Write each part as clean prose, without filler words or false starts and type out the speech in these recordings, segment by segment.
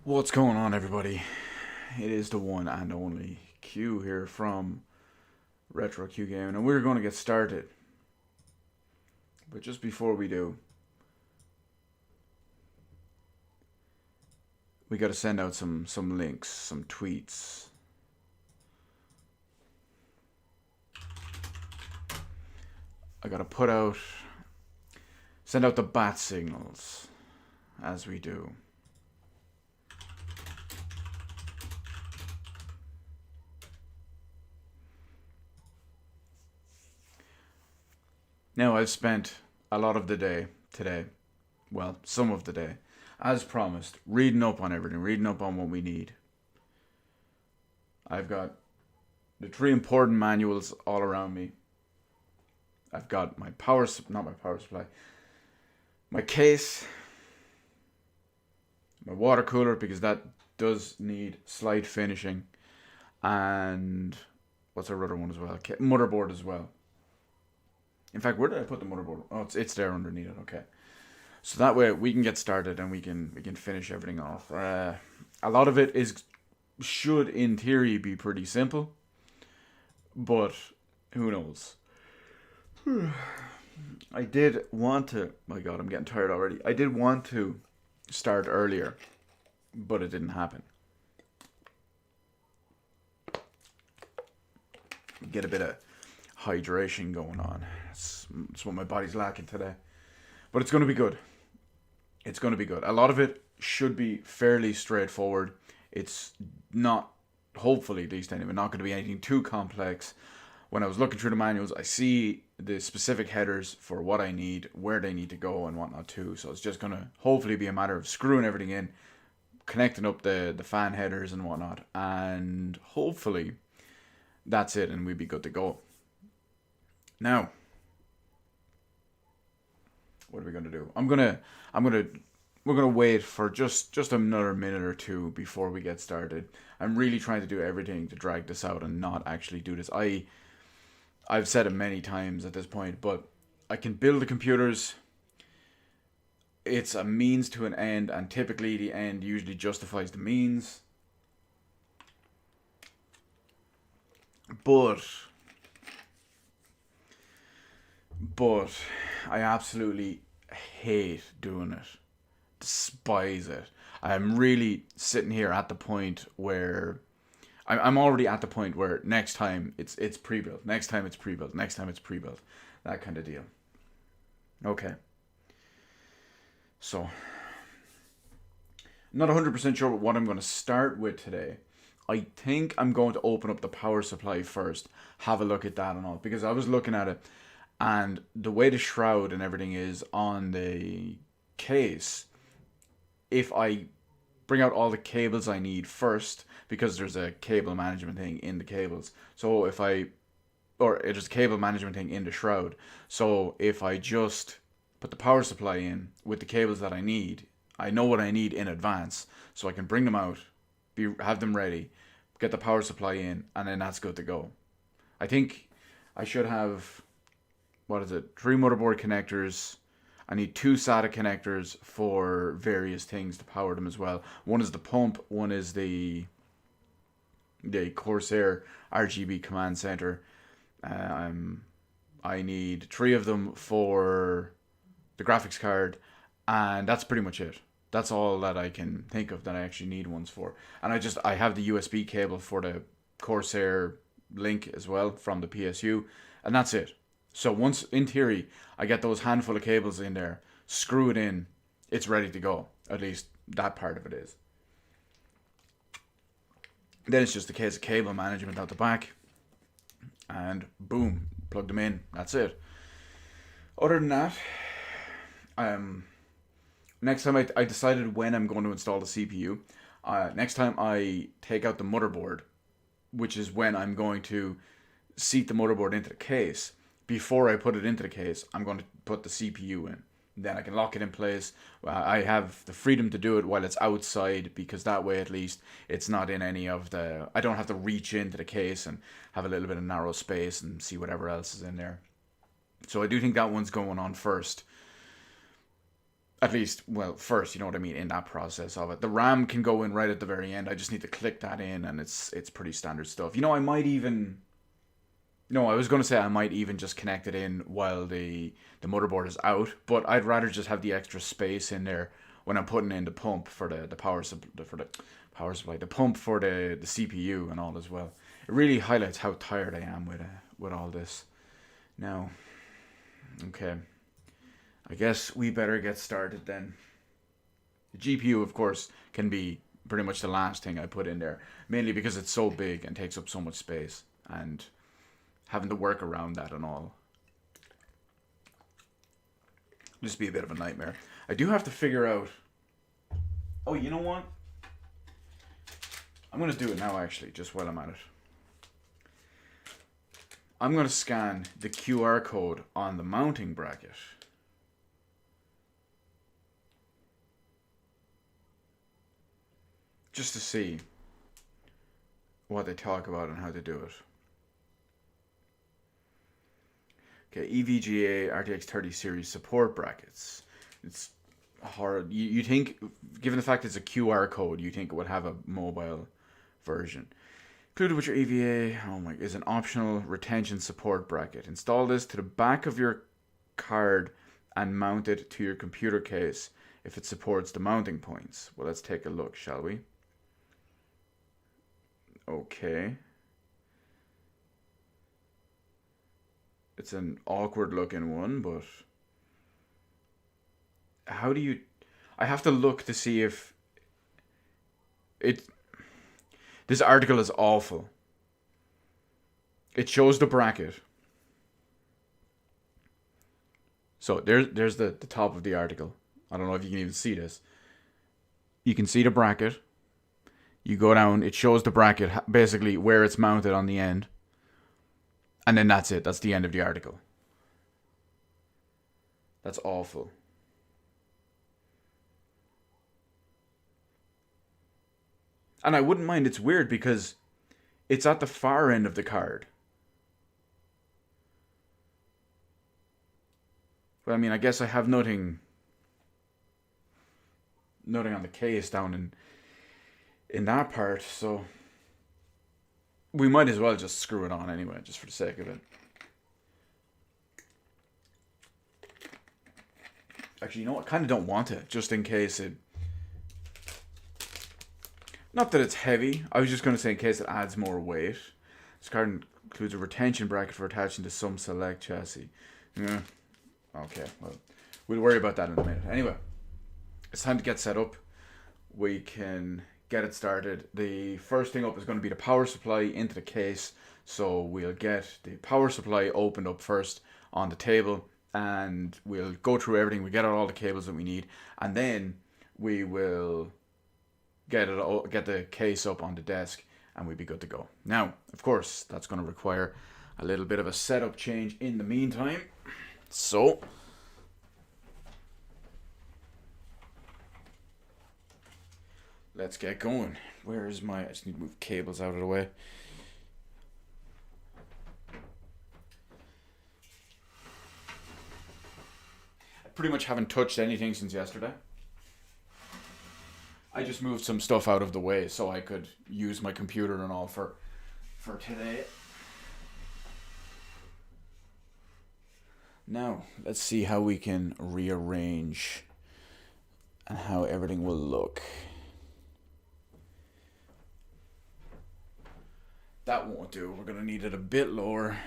What's going on, everybody? It is the one and only Q here from Retro Q Gaming, and we're going to get started. But just before we do, we got to send out some links, some tweets. I got to send out the bat signals as we do. Now, I've spent a lot of the day today, well, some of the day, as promised, reading up on everything, reading up on what we need. I've got the three important manuals all around me. I've got my my case, my water cooler, because that does need slight finishing, and what's our other one as well? Motherboard as well. In fact, where did I put the motherboard? Oh, it's there underneath it. Okay, so that way we can get started and we can finish everything off. A lot of it should in theory be pretty simple, but who knows? I did want to. My God, I'm getting tired already. I did want to start earlier, but it didn't happen. Get a bit of hydration going on. It's what my body's lacking today. But it's going to be good. It's going to be good. A lot of it should be fairly straightforward. It's not, hopefully at least anyway, not going to be anything too complex. When I was looking through the manuals, I see the specific headers for what I need, where they need to go and whatnot too. So it's just going to hopefully be a matter of screwing everything in, connecting up the fan headers and whatnot. And hopefully that's it and we'd be good to go. Now, what are we gonna do? We're gonna wait for just another minute or two before we get started. I'm really trying to do everything to drag this out and not actually do this. I've said it many times at this point, but I can build the computers. It's a means to an end, and typically the end usually justifies the means. But I absolutely hate doing it. Despise it. I'm really sitting here at the point where I'm already at the point where next time it's pre-built. Next time it's pre-built. Next time it's pre-built. That kind of deal. Okay. So, not 100% sure what I'm going to start with today. I think I'm going to open up the power supply first, have a look at that and all, because I was looking at it, and the way the shroud and everything is on the case, if I bring out all the cables I need first, because there's a cable management thing in the cables, so it's a cable management thing in the shroud, so if I just put the power supply in with the cables that I need, I know what I need in advance, so I can bring them out, have them ready, get the power supply in, and then that's good to go. I think I should have, 3 motherboard connectors. I need 2 SATA connectors for various things to power them as well. One is the pump, one is the Corsair RGB command center. I need 3 of them for the graphics card, and that's pretty much it. That's all that I can think of that I actually need ones for. And I have the USB cable for the Corsair link as well from the PSU, and that's it. So once, in theory, I get those handful of cables in there, screw it in, it's ready to go. At least that part of it is. Then it's just a case of cable management out the back, and boom, plug them in. That's it. Other than that, next time I decided when I'm going to install the CPU. Next time I take out the motherboard, which is when I'm going to seat the motherboard into the case. Before I put it into the case, I'm going to put the CPU in. Then I can lock it in place. I have the freedom to do it while it's outside, because that way at least it's not in any of the... I don't have to reach into the case and have a little bit of narrow space and see whatever else is in there. So I do think that one's going on first. At least, well, first, you know what I mean, in that process of it. The RAM can go in right at the very end. I just need to click that in, and it's pretty standard stuff. I might even. No, I was going to say I might even just connect it in while the motherboard is out, but I'd rather just have the extra space in there when I'm putting in the pump for the power supply, the pump for the CPU and all as well. It really highlights how tired I am with all this. Now, okay, I guess we better get started then. The GPU, of course, can be pretty much the last thing I put in there, mainly because it's so big and takes up so much space, and having to work around that and all just be a bit of a nightmare. I do have to figure out. Oh, you know what? I'm gonna do it now actually, just while I'm at it. I'm gonna scan the QR code on the mounting bracket. Just to see what they talk about and how to do it. Okay, EVGA RTX 30 series support brackets. It's hard. You think, given the fact it's a QR code, you think it would have a mobile version. Included with your EVA, is an optional retention support bracket. Install this to the back of your card and mount it to your computer case if it supports the mounting points. Well, let's take a look, shall we? Okay. It's an awkward looking one, but how do you... I have to look to see if it... This article is awful. It shows the bracket. So there's the top of the article. I don't know if you can even see this. You can see the bracket. You go down, it shows the bracket, basically where it's mounted on the end. And then that's it. That's the end of the article. That's awful. And I wouldn't mind. It's weird because it's at the far end of the card. But I mean, I guess I have nothing on the case down in that part, so we might as well just screw it on anyway, just for the sake of it. Actually, you know what? I kind of don't want it, just in case it... Not that it's heavy. I was just going to say in case it adds more weight. This card includes a retention bracket for attaching to some select chassis. Yeah. Okay, well, we'll worry about that in a minute. Anyway, it's time to get set up. We can get it started. The first thing up is going to be the power supply into the case. So we'll get the power supply opened up first on the table, and we'll go through everything. We get out all the cables that we need, and then we will get the case up on the desk, and we'll be good to go. Now, of course, that's going to require a little bit of a setup change in the meantime. So let's get going. Where is I just need to move cables out of the way. I pretty much haven't touched anything since yesterday. I just moved some stuff out of the way so I could use my computer and all for today. Now, let's see how we can rearrange and how everything will look. That won't do. We're going to need it a bit lower.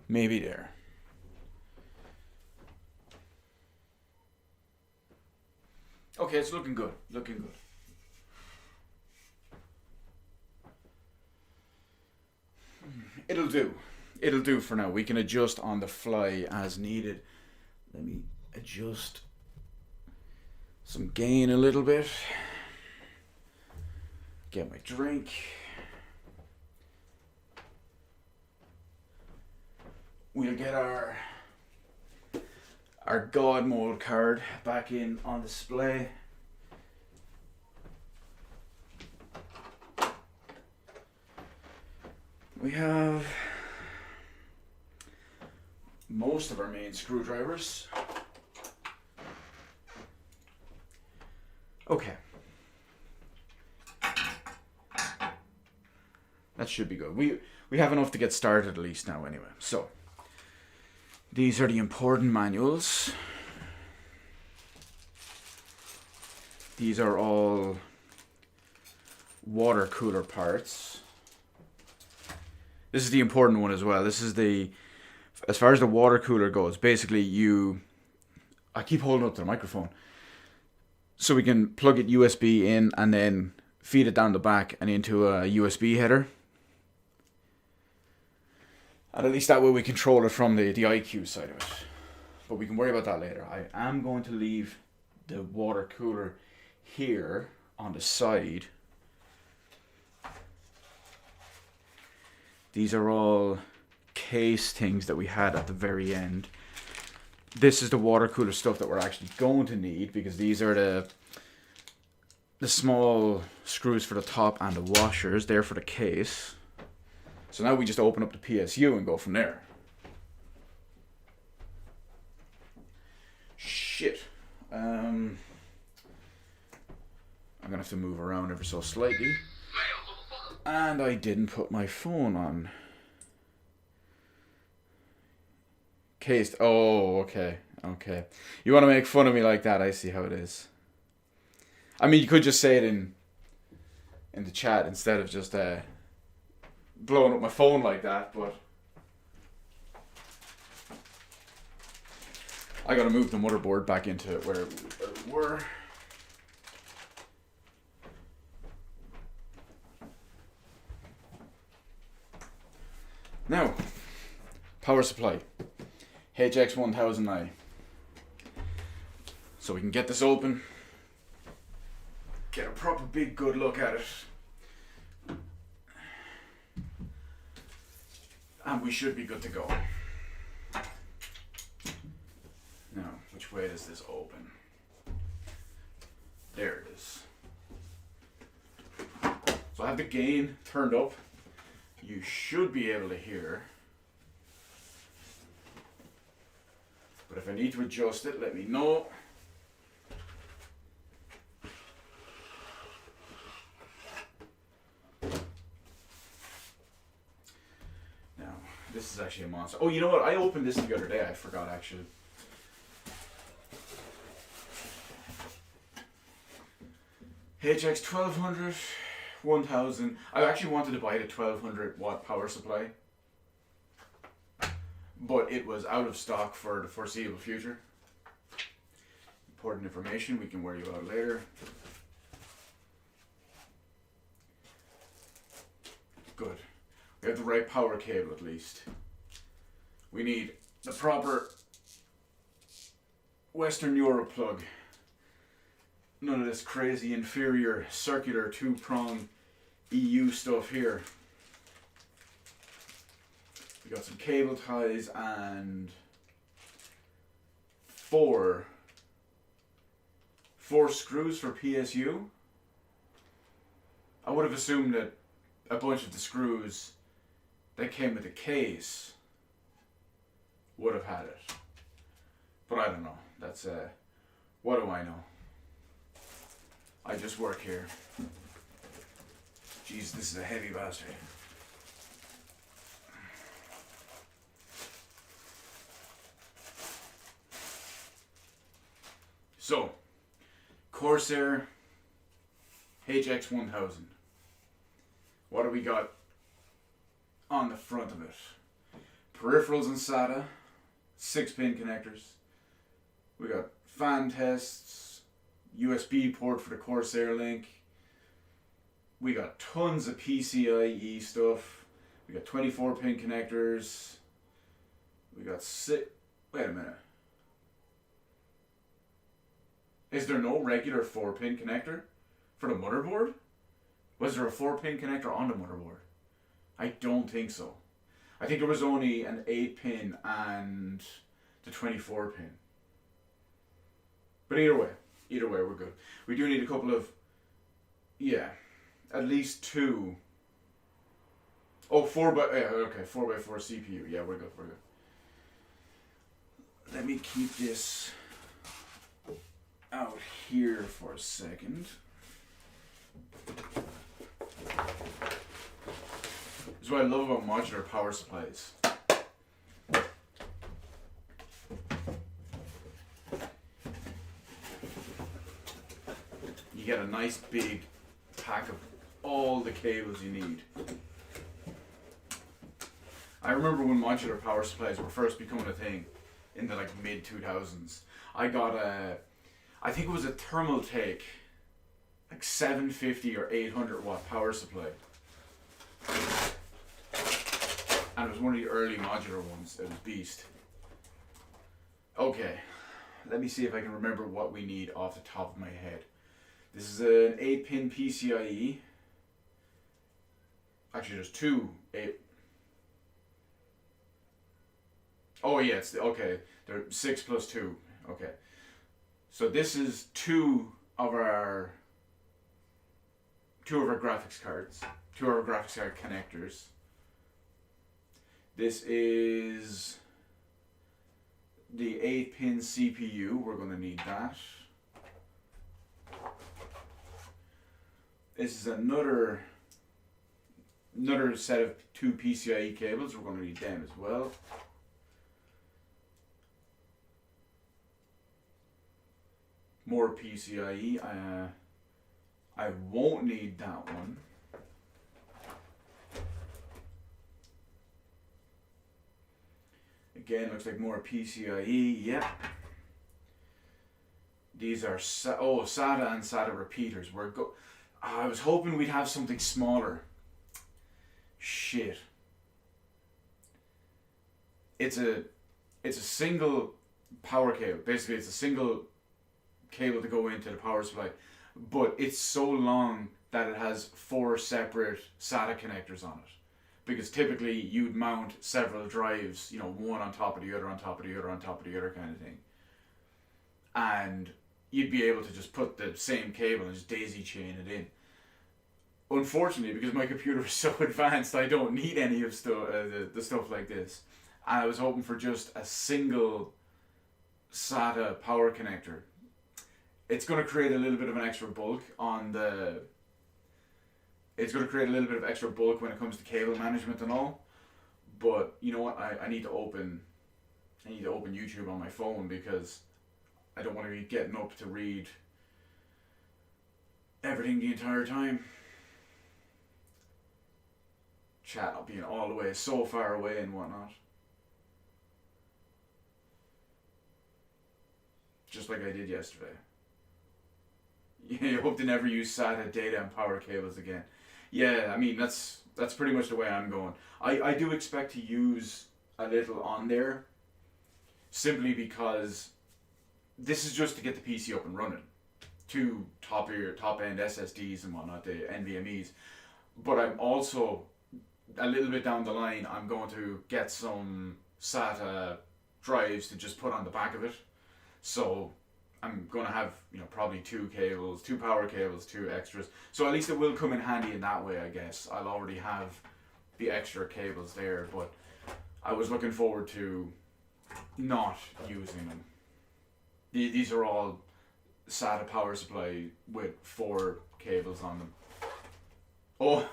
Maybe there. Okay, it's looking good. Looking good. It'll do. It'll do for now. We can adjust on the fly as needed. Let me adjust some gain a little bit. Get my drink. We'll get our God mode card back in on display. We have most of our main screwdrivers. Okay. That should be good. We have enough to get started at least now anyway. So, these are the important manuals. These are all water cooler parts. This is the important one as well. This is the, as far as the water cooler goes, basically I keep holding up to the microphone. So we can plug it USB in and then feed it down the back and into a USB header. And at least that way we control it from the IQ side of it. But we can worry about that later. I am going to leave the water cooler here on the side. These are all case things that we had at the very end. This is the water cooler stuff that we're actually going to need, because these are the small screws for the top and the washers. They're for the case. So now we just open up the PSU and go from there. Shit. I'm gonna have to move around ever so slightly. And I didn't put my phone on. Cased. Oh, okay. Okay. You want to make fun of me like that? I see how it is. I mean, you could just say it in the chat instead of just blowing up my phone like that, but I gotta move the motherboard back into where we were. Now, power supply, HX1000i. So we can get this open, get a proper big good look at it. And we should be good to go. Now, which way does this open? There it is. So I have the gain turned up. You should be able to hear. But if I need to adjust it, let me know. Now, this is actually a monster. Oh, you know what? I opened this the other day. I forgot, actually. HX 1200, 1000. I actually wanted to buy the 1200 watt power supply, but it was out of stock for the foreseeable future. Important information we can worry about later. Good. We have the right power cable at least. We need the proper Western Europe plug. None of this crazy inferior circular 2-prong EU stuff here. We got some cable ties and four screws for PSU. I would have assumed that a bunch of the screws that came with the case would have had it. But I don't know. That's what do I know? I just work here. Jeez, this is a heavy bastard. So, Corsair HX1000. What do we got on the front of it? Peripherals and SATA, 6-pin connectors. We got fan tests, USB port for the Corsair link. We got tons of PCIe stuff. We got 24-pin connectors. We got wait a minute. Is there no regular 4-pin connector for the motherboard? Was there a 4-pin connector on the motherboard? I don't think so. I think there was only an 8-pin and the 24-pin. But either way, we're good. We do need a couple of, at least two. Oh, 4x4 CPU. Yeah, we're good. Let me keep this out here for a second. This is what I love about modular power supplies. You get a nice big pack of all the cables you need. I remember when modular power supplies were first becoming a thing in the like mid 2000s. I got I think it was a Thermaltake, like 750 or 800 watt power supply. And it was one of the early modular ones. It was beast. Okay, let me see if I can remember what we need off the top of my head. This is an 8-pin PCIe. Actually, there's two 8. Oh yeah, it's okay. They're 6 plus 2. Okay, so this is two of our graphics cards, two of our graphics card connectors. This is the 8-pin CPU. We're going to need that. This is another set of two PCIe cables. We're going to need them as well. More PCIe. I won't need that one. Again, looks like more PCIe. Yep. These are SATA and SATA repeaters. I was hoping we'd have something smaller. Shit. It's a single power cable. Basically, it's a single cable to go into the power supply, but it's so long that it has 4 separate SATA connectors on it. Because typically you'd mount several drives, you know, one on top of the other, on top of the other, on top of the other kind of thing. And you'd be able to just put the same cable and just daisy chain it in. Unfortunately, because my computer is so advanced, I don't need any of the stuff like this. And I was hoping for just a single SATA power connector. It's going to create a little bit of an extra bulk on the... It's going to create a little bit of extra bulk when it comes to cable management and all. But you know what? I need to open YouTube on my phone because I don't want to be getting up to read everything the entire time. Chat not being all the way so far away and whatnot. Just like I did yesterday. You hope to never use SATA data and power cables again. Yeah, I mean, that's pretty much the way I'm going. I do expect to use a little on there, simply because this is just to get the PC up and running. 2 top end SSDs and whatnot, the NVMe's. But I'm also, a little bit down the line, I'm going to get some SATA drives to just put on the back of it. So I'm going to have, you know, probably 2 cables, 2 power cables, 2 extras. So at least it will come in handy in that way, I guess. I'll already have the extra cables there, but I was looking forward to not using them. These are all SATA power supply with 4 cables on them. Oh,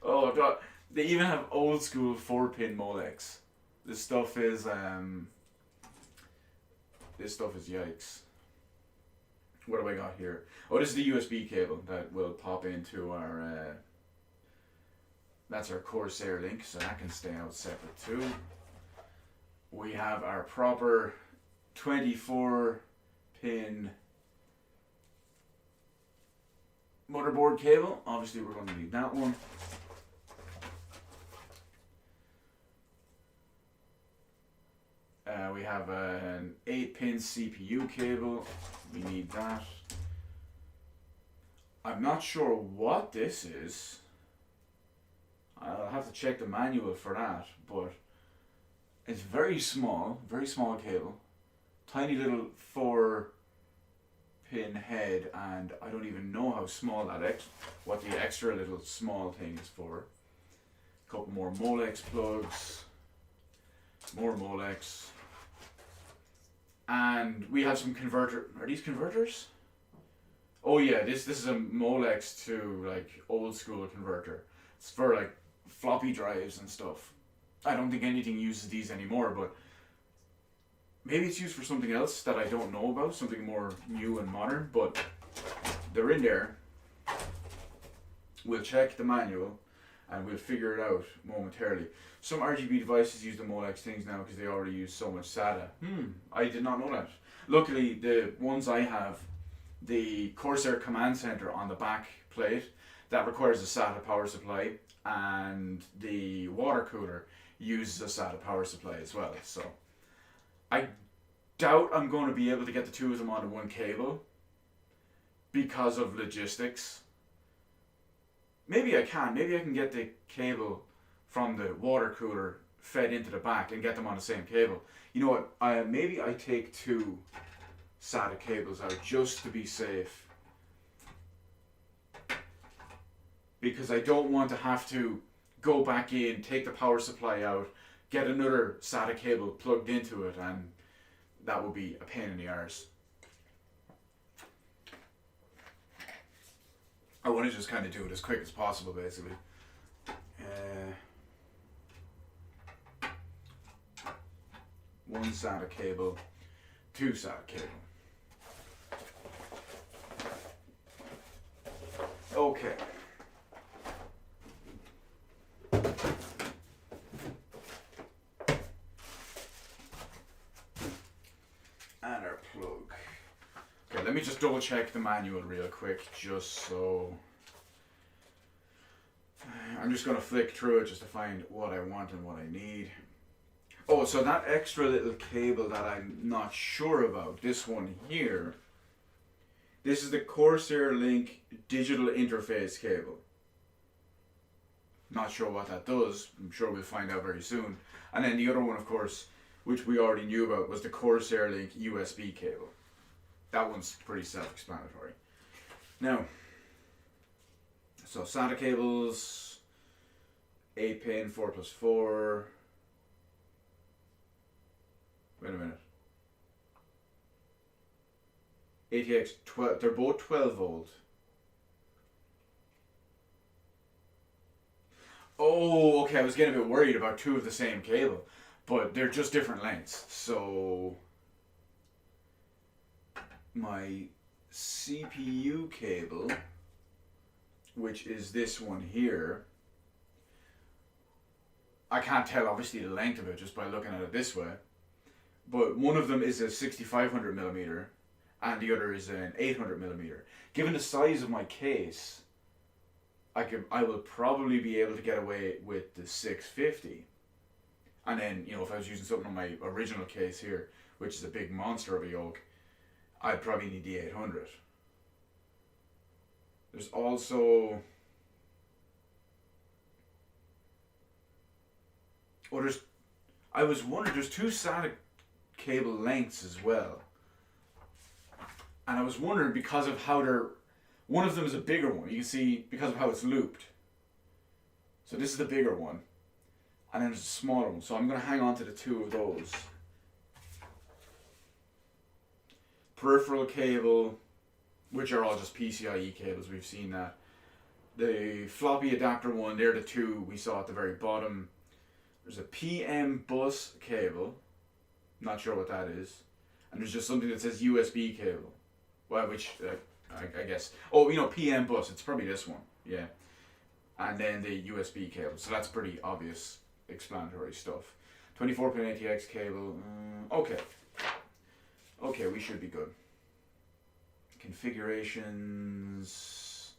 oh God. They even have old school 4-pin Molex. This stuff is yikes. What do I got here? Oh, this is the USB cable that will pop into our, that's our Corsair link, so that can stay out separate too. We have our proper 24-pin motherboard cable. Obviously we're going to need that one. We have an 8-pin CPU cable. We need that. I'm not sure what this is. I'll have to check the manual for that, but it's very small cable. Tiny little 4-pin head, and I don't even know how small that what the extra little small thing is for. A couple more Molex plugs. More Molex. and we have some converter. Are these converters? Oh yeah, this is a Molex to like old school converter. It's for like floppy drives and stuff. I don't think anything uses these anymore, but maybe it's used for something else that I don't know about, something more new and modern. But they're in there. We'll check the manual and we'll figure it out momentarily. Some RGB devices use the Molex things now because they already use so much SATA. I did not know that. Luckily, the ones I have, the Corsair Command Center on the back plate, that requires a SATA power supply, and the water cooler uses a SATA power supply as well. So I doubt I'm going to be able to get the two of them onto one cable because of logistics. Maybe I can. Maybe I can get the cable from the water cooler fed into the back and get them on the same cable. You know what? Maybe I take two SATA cables out just to be safe. Because I don't want to have to go back in, take the power supply out, get another SATA cable plugged into it, and that would be a pain in the arse. I want to just kind of do it as quick as possible, basically. One SATA cable, two SATA cable. Okay. And our plug. Okay, let me just double check the manual real quick, just so. I'm just going to flick through it just to find what I want and what I need. Oh, so that extra little cable that I'm not sure about, this one here, this is the Corsair Link digital interface cable. Not sure what that does. I'm sure we'll find out very soon. And then the other one, of course, which we already knew about, was the Corsair Link USB cable. That one's pretty self-explanatory. Now, so SATA cables, 8 pin, 4+4. Wait a minute. ATX 12, they're both 12 volt. Oh, okay, I was getting a bit worried about two of the same cable, but they're just different lengths. So my CPU cable, which is this one here, I can't tell obviously the length of it just by looking at it this way, but one of them is a 6500 millimeter and the other is an 800 millimeter. Given the size of my case, I will probably be able to get away with the 650. And then, you know, if I was using something on my original case here, which is a big monster of a yoke, I'd probably need the 800. There's also... Oh, I was wondering, there's two SATA cable lengths as well. And I was wondering because of how they're... One of them is a bigger one. You can see because of how it's looped. So this is the bigger one. And then there's a smaller one. So I'm going to hang on to the two of those. Peripheral cable, which are all just PCIe cables. We've seen that. The floppy adapter one, they're the two we saw at the very bottom. There's a PM bus cable. Not sure what that is. And there's just something that says USB cable. Well, which... I guess. Oh, you know, PM bus. It's probably this one. Yeah. And then the USB cable. So that's pretty obvious explanatory stuff. 24-pin ATX cable. Okay. Okay, we should be good. Configurations.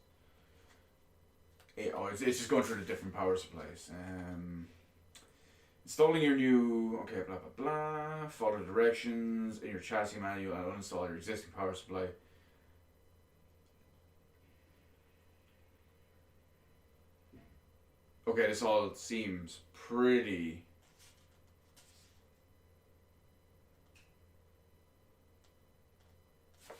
It's just going through the different power supplies. Installing your new... Okay, blah, blah, blah. Follow the directions in your chassis manual and uninstall your existing power supply. Okay, this all seems pretty...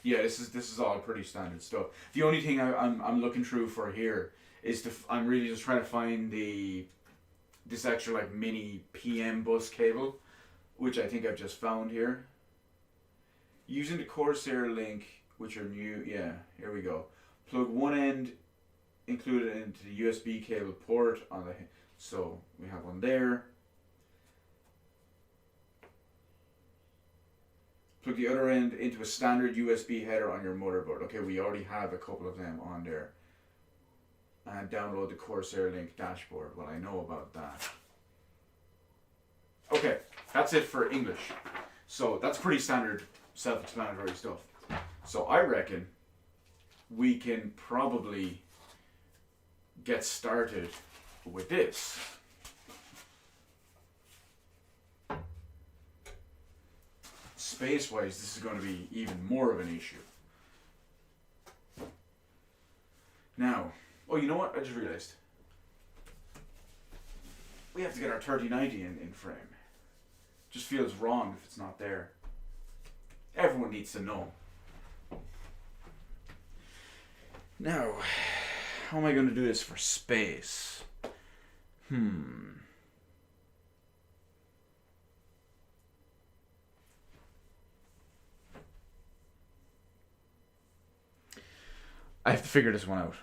Yeah, this is all pretty standard stuff. The only thing I'm looking through for here is I'm really just trying to find this extra like mini PM bus cable, which I think I've just found here. Using the Corsair link, which are new, yeah, here we go. Plug one end included into the USB cable port on the, so we have one there. Plug the other end into a standard USB header on your motherboard. Okay, we already have a couple of them on there. And download the Corsair link dashboard. Well, I know about that. Okay, that's it for English. So that's pretty standard, self-explanatory stuff. So I reckon we can probably get started with this. Space-wise, this is going to be even more of an issue. Now, oh, you know what? I just realized. We have to get our 3090 in frame. Just feels wrong if it's not there. Everyone needs to know. Now, how am I going to do this for space? I have to figure this one out.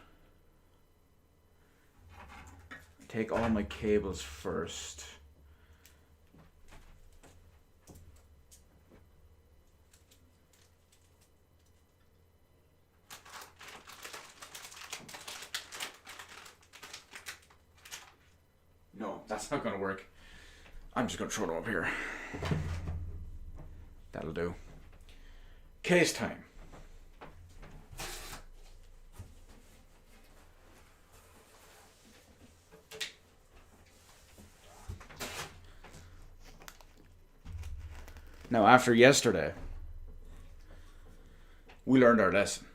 Take all my cables first. No, that's not going to work. I'm just going to throw them up here. That'll do. Case time. Now, after yesterday, we learned our lesson.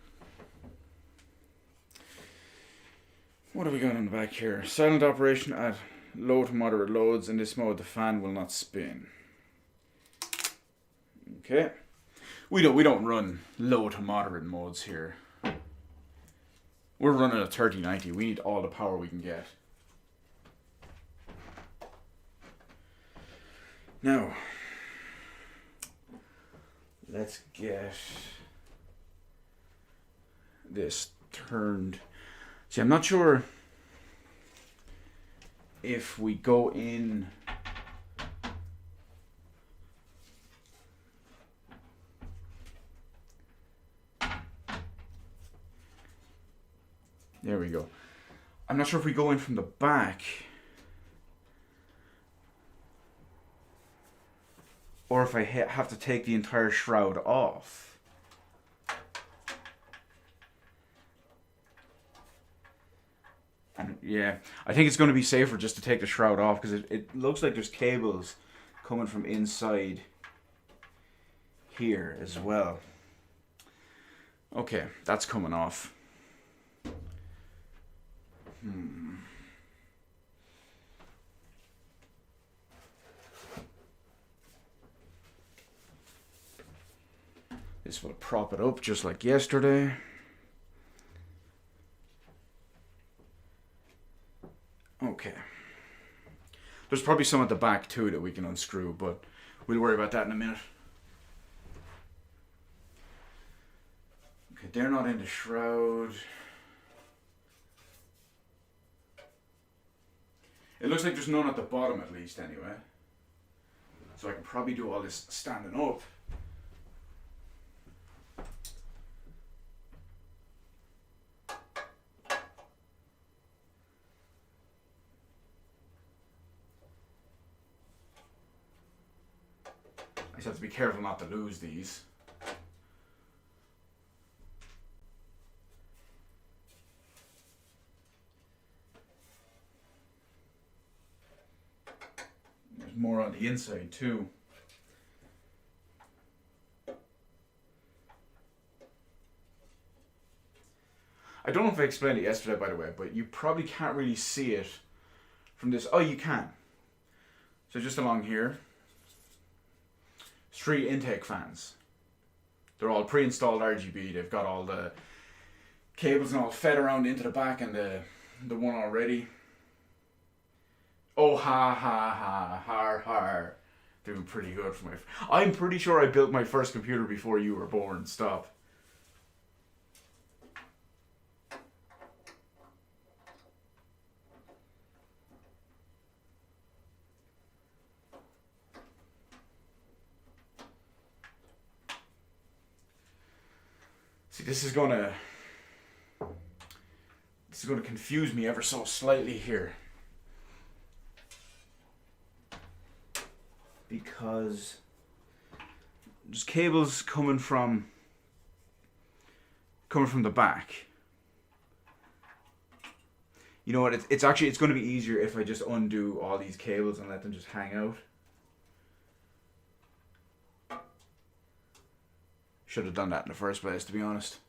What have we got on the back here? Silent operation at low to moderate loads. In this mode, the fan will not spin. Okay. We don't run low to moderate modes here. We're running a 3090. We need all the power we can get. Now, let's get this turned. See, I'm not sure if we go in. There we go. I'm not sure if we go in from the back or if I have to take the entire shroud off. And yeah, I think it's going to be safer just to take the shroud off because it looks like there's cables coming from inside here as well. Okay, that's coming off. This will prop it up just like yesterday. Okay. There's probably some at the back too that we can unscrew, but we'll worry about that in a minute. Okay, they're not in the shroud. It looks like there's none at the bottom at least anyway. So I can probably do all this standing up. I just have to be careful not to lose these. There's more on the inside too. I don't know if I explained it yesterday, by the way, but you probably can't really see it from this. Oh, you can. So just along here, 3 intake fans. They're all pre-installed RGB. They've got all the cables and all fed around into the back and the one already. Oh, ha, ha, ha, har, har. Doing pretty good for my... I'm pretty sure I built my first computer before you were born. Stop. See, this is gonna confuse me ever so slightly here. Because there's cables coming from the back. You know what? It's going to be easier if I just undo all these cables and let them just hang out. Should have done that in the first place, to be honest.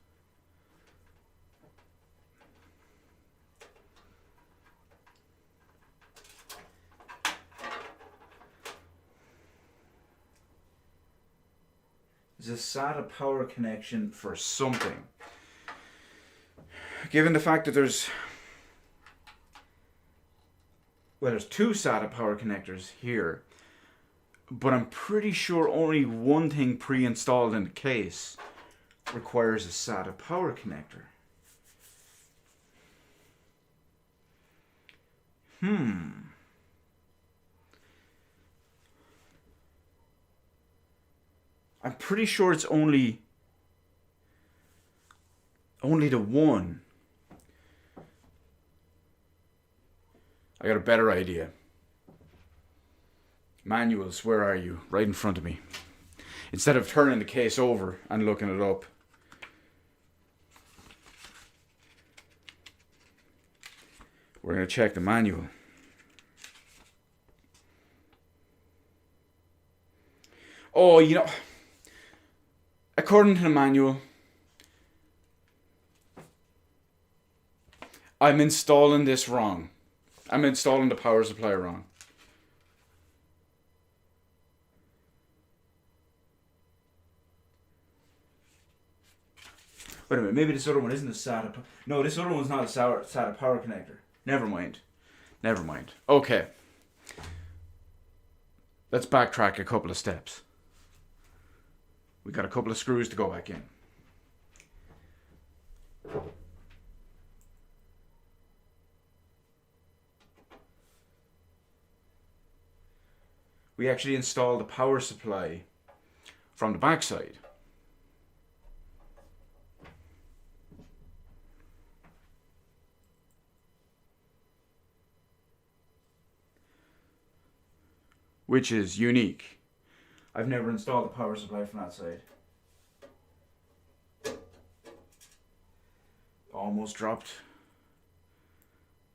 There's a SATA power connection for something. Given the fact that there's two SATA power connectors here, but I'm pretty sure only one thing pre-installed in the case requires a SATA power connector. I'm pretty sure it's only the one. I got a better idea. Manuals, where are you? Right in front of me. Instead of turning the case over and looking it up, we're going to check the manual. Oh, you know, according to the manual, I'm installing this wrong. I'm installing the power supply wrong. Wait a minute, maybe this other one isn't a SATA... No, this other one's not a SATA power connector. Never mind. Okay. Let's backtrack a couple of steps. We got a couple of screws to go back in. We actually installed the power supply from the backside. Which is unique. I've never installed a power supply from that side. Almost dropped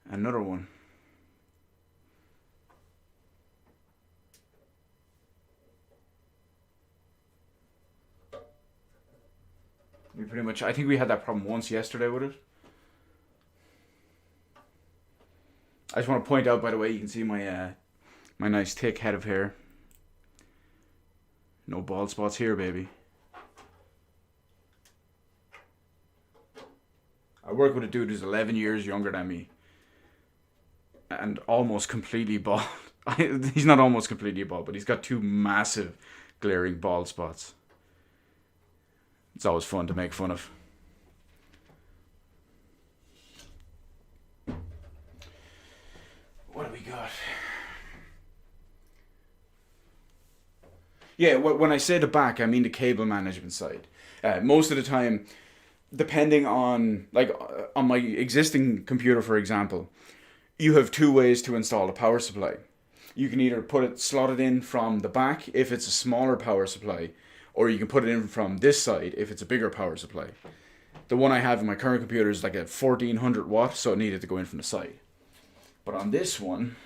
another one. We pretty much, I think we had that problem once yesterday with it. I just want to point out, by the way, you can see my my nice thick head of hair. No bald spots here, baby. I work with a dude who's 11 years younger than me. And almost completely bald. He's not almost completely bald, but he's got two massive glaring bald spots. It's always fun to make fun of. What do we got? Yeah, when I say the back, I mean the cable management side. Most of the time, depending on, like, on my existing computer, for example, you have two ways to install a power supply. You can either slot it in from the back if it's a smaller power supply, or you can put it in from this side if it's a bigger power supply. The one I have in my current computer is like a 1400 watt, so it needed to go in from the side. But on this one,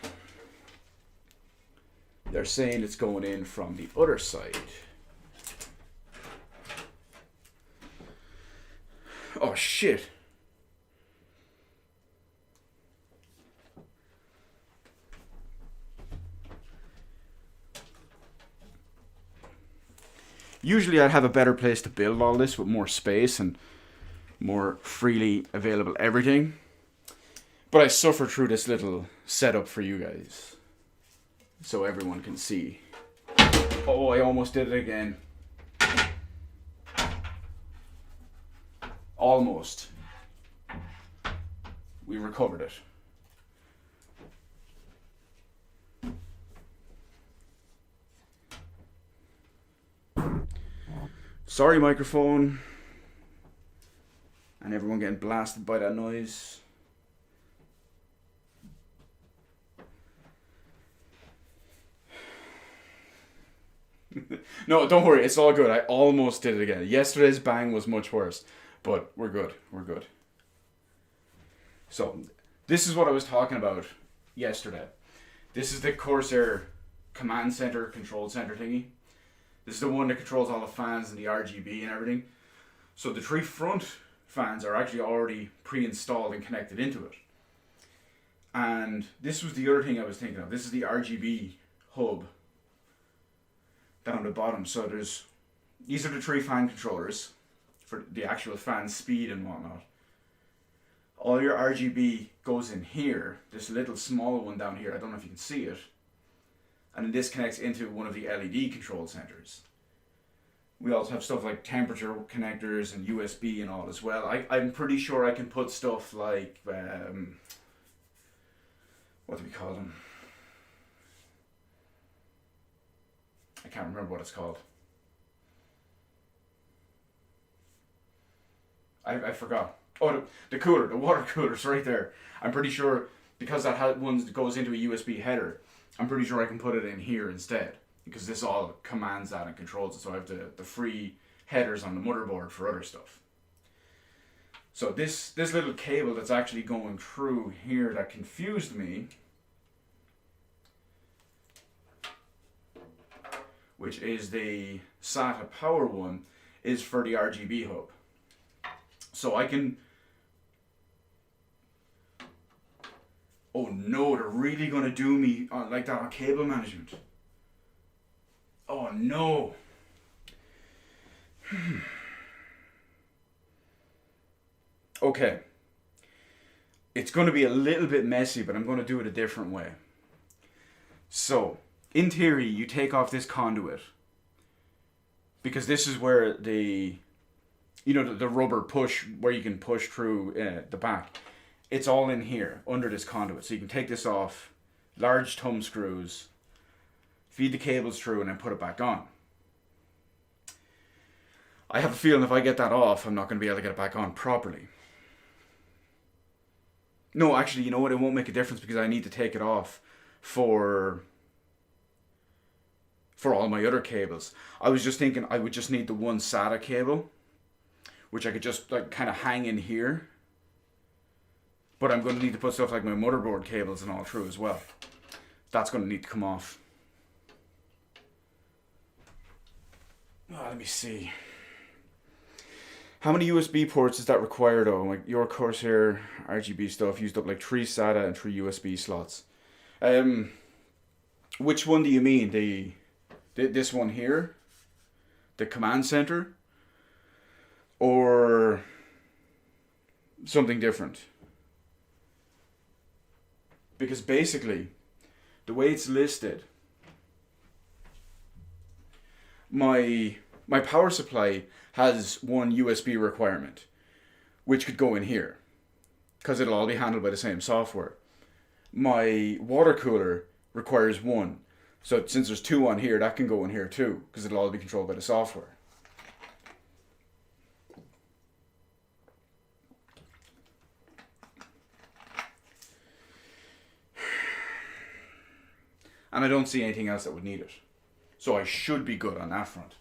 they're saying it's going in from the other side. Oh shit. Usually I'd have a better place to build all this with more space and more freely available everything. But I suffer through this little setup for you guys, so everyone can see. Oh, I almost did it again. Almost. We recovered it. Sorry, microphone. And everyone getting blasted by that noise. No, don't worry, it's all good. I almost did it again. Yesterday's bang was much worse, but we're good. We're good. So, this is what I was talking about yesterday. This is the Corsair command center, control center thingy. This is the one that controls all the fans and the RGB and everything. So the 3 front fans are actually already pre-installed and connected into it. And this was the other thing I was thinking of. This is the RGB hub down the bottom. So these are the 3 fan controllers for the actual fan speed and whatnot. All your RGB goes in here, this little small one down here. I don't know if you can see it. And then this connects into one of the LED control centers. We also have stuff like temperature connectors and USB and all as well. I'm pretty sure I can put stuff like, what do we call them? I can't remember what it's called. I forgot. Oh, the cooler, the water cooler's right there. I'm pretty sure because that one goes into a USB header, I'm pretty sure I can put it in here instead, because this all commands that and controls it. So I have the free headers on the motherboard for other stuff. So this little cable that's actually going through here that confused me, which is the SATA power one, is for the RGB hub. So I can... Oh no, they're really going to do me like that on cable management. Oh no. Okay. It's going to be a little bit messy, but I'm going to do it a different way. So, in theory, you take off this conduit, because this is where the rubber push, where you can push through the back. It's all in here, under this conduit. So you can take this off, large thumb screws, feed the cables through, and then put it back on. I have a feeling if I get that off, I'm not going to be able to get it back on properly. No, actually, you know what? It won't make a difference, because I need to take it off for all my other cables. I was just thinking I would just need the one SATA cable, which I could just like kind of hang in here. But I'm going to need to put stuff like my motherboard cables and all through as well. That's going to need to come off. Oh, let me see. How many USB ports does that require though? Like your Corsair RGB stuff used up like 3 SATA and 3 USB slots. Which one do you mean? This one here? The command center? Or something different? Because basically, the way it's listed, my power supply has one USB requirement, which could go in here, because it'll all be handled by the same software. My water cooler requires one, so since there's 2 on here, that can go in here too, because it'll all be controlled by the software. And I don't see anything else that would need it. So I should be good on that front.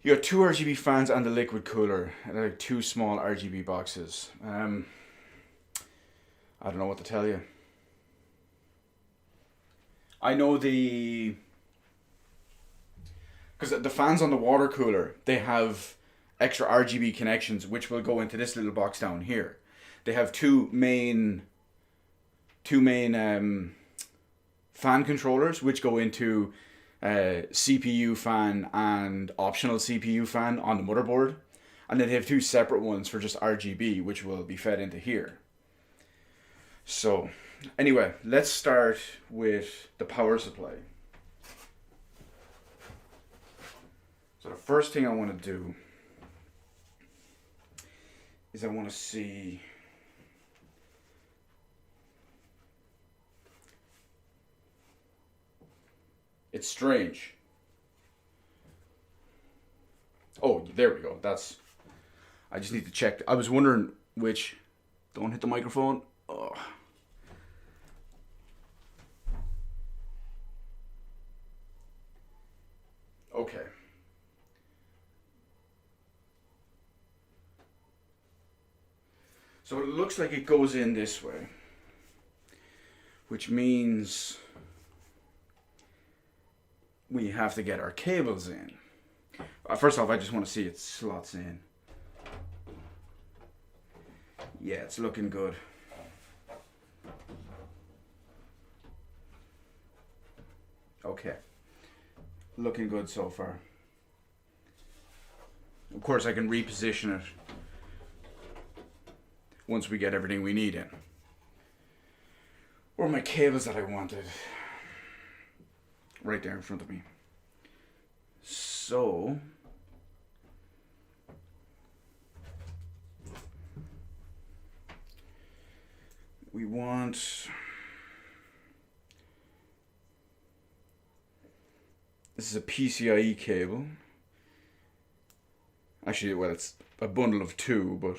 You got 2 RGB fans and the liquid cooler. And like 2 small RGB boxes. I don't know what to tell you. I know because the fans on the water cooler, they have extra RGB connections which will go into this little box down here. They have two main fan controllers which go into CPU fan and optional CPU fan on the motherboard, and then they have 2 separate ones for just RGB which will be fed into here. So Anyway, let's start with the power supply. So the first thing I want to do is I want to see it's strange. Oh, there we go. I just need to check. I was wondering which. Don't hit the microphone. Oh. Okay. So it looks like it goes in this way, which means we have to get our cables in. First off, I just want to see it slots in. Yeah, it's looking good. Okay. Looking good so far. Of course, I can reposition it once we get everything we need in. Where are my cables that I wanted? Right there in front of me. So we want, this is a PCIe cable. Actually, well, it's a bundle of two, but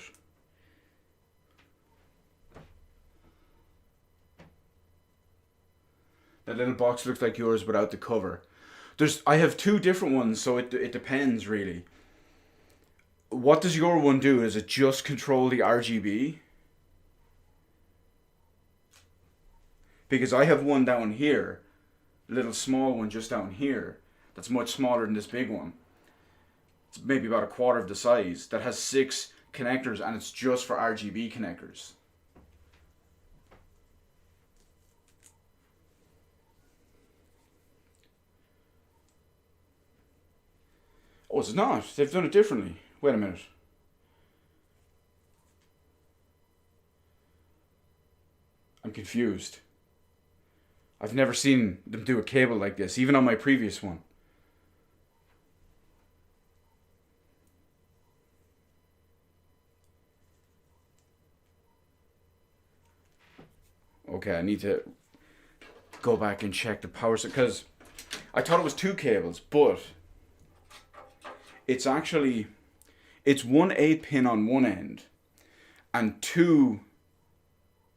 that little box looks like yours without the cover. I have two different ones, so it depends really. What does your one do? Does it just control the RGB? Because I have one down here, a little small one just down here, that's much smaller than this big one. It's maybe about a quarter of the size, that has 6 connectors, and it's just for RGB connectors. Oh, it's not. They've done it differently. Wait a minute. I'm confused. I've never seen them do a cable like this, even on my previous one. Okay, I need to go back and check the power, because I thought it was 2 cables, but it's actually, it's one 8-pin on one end and 2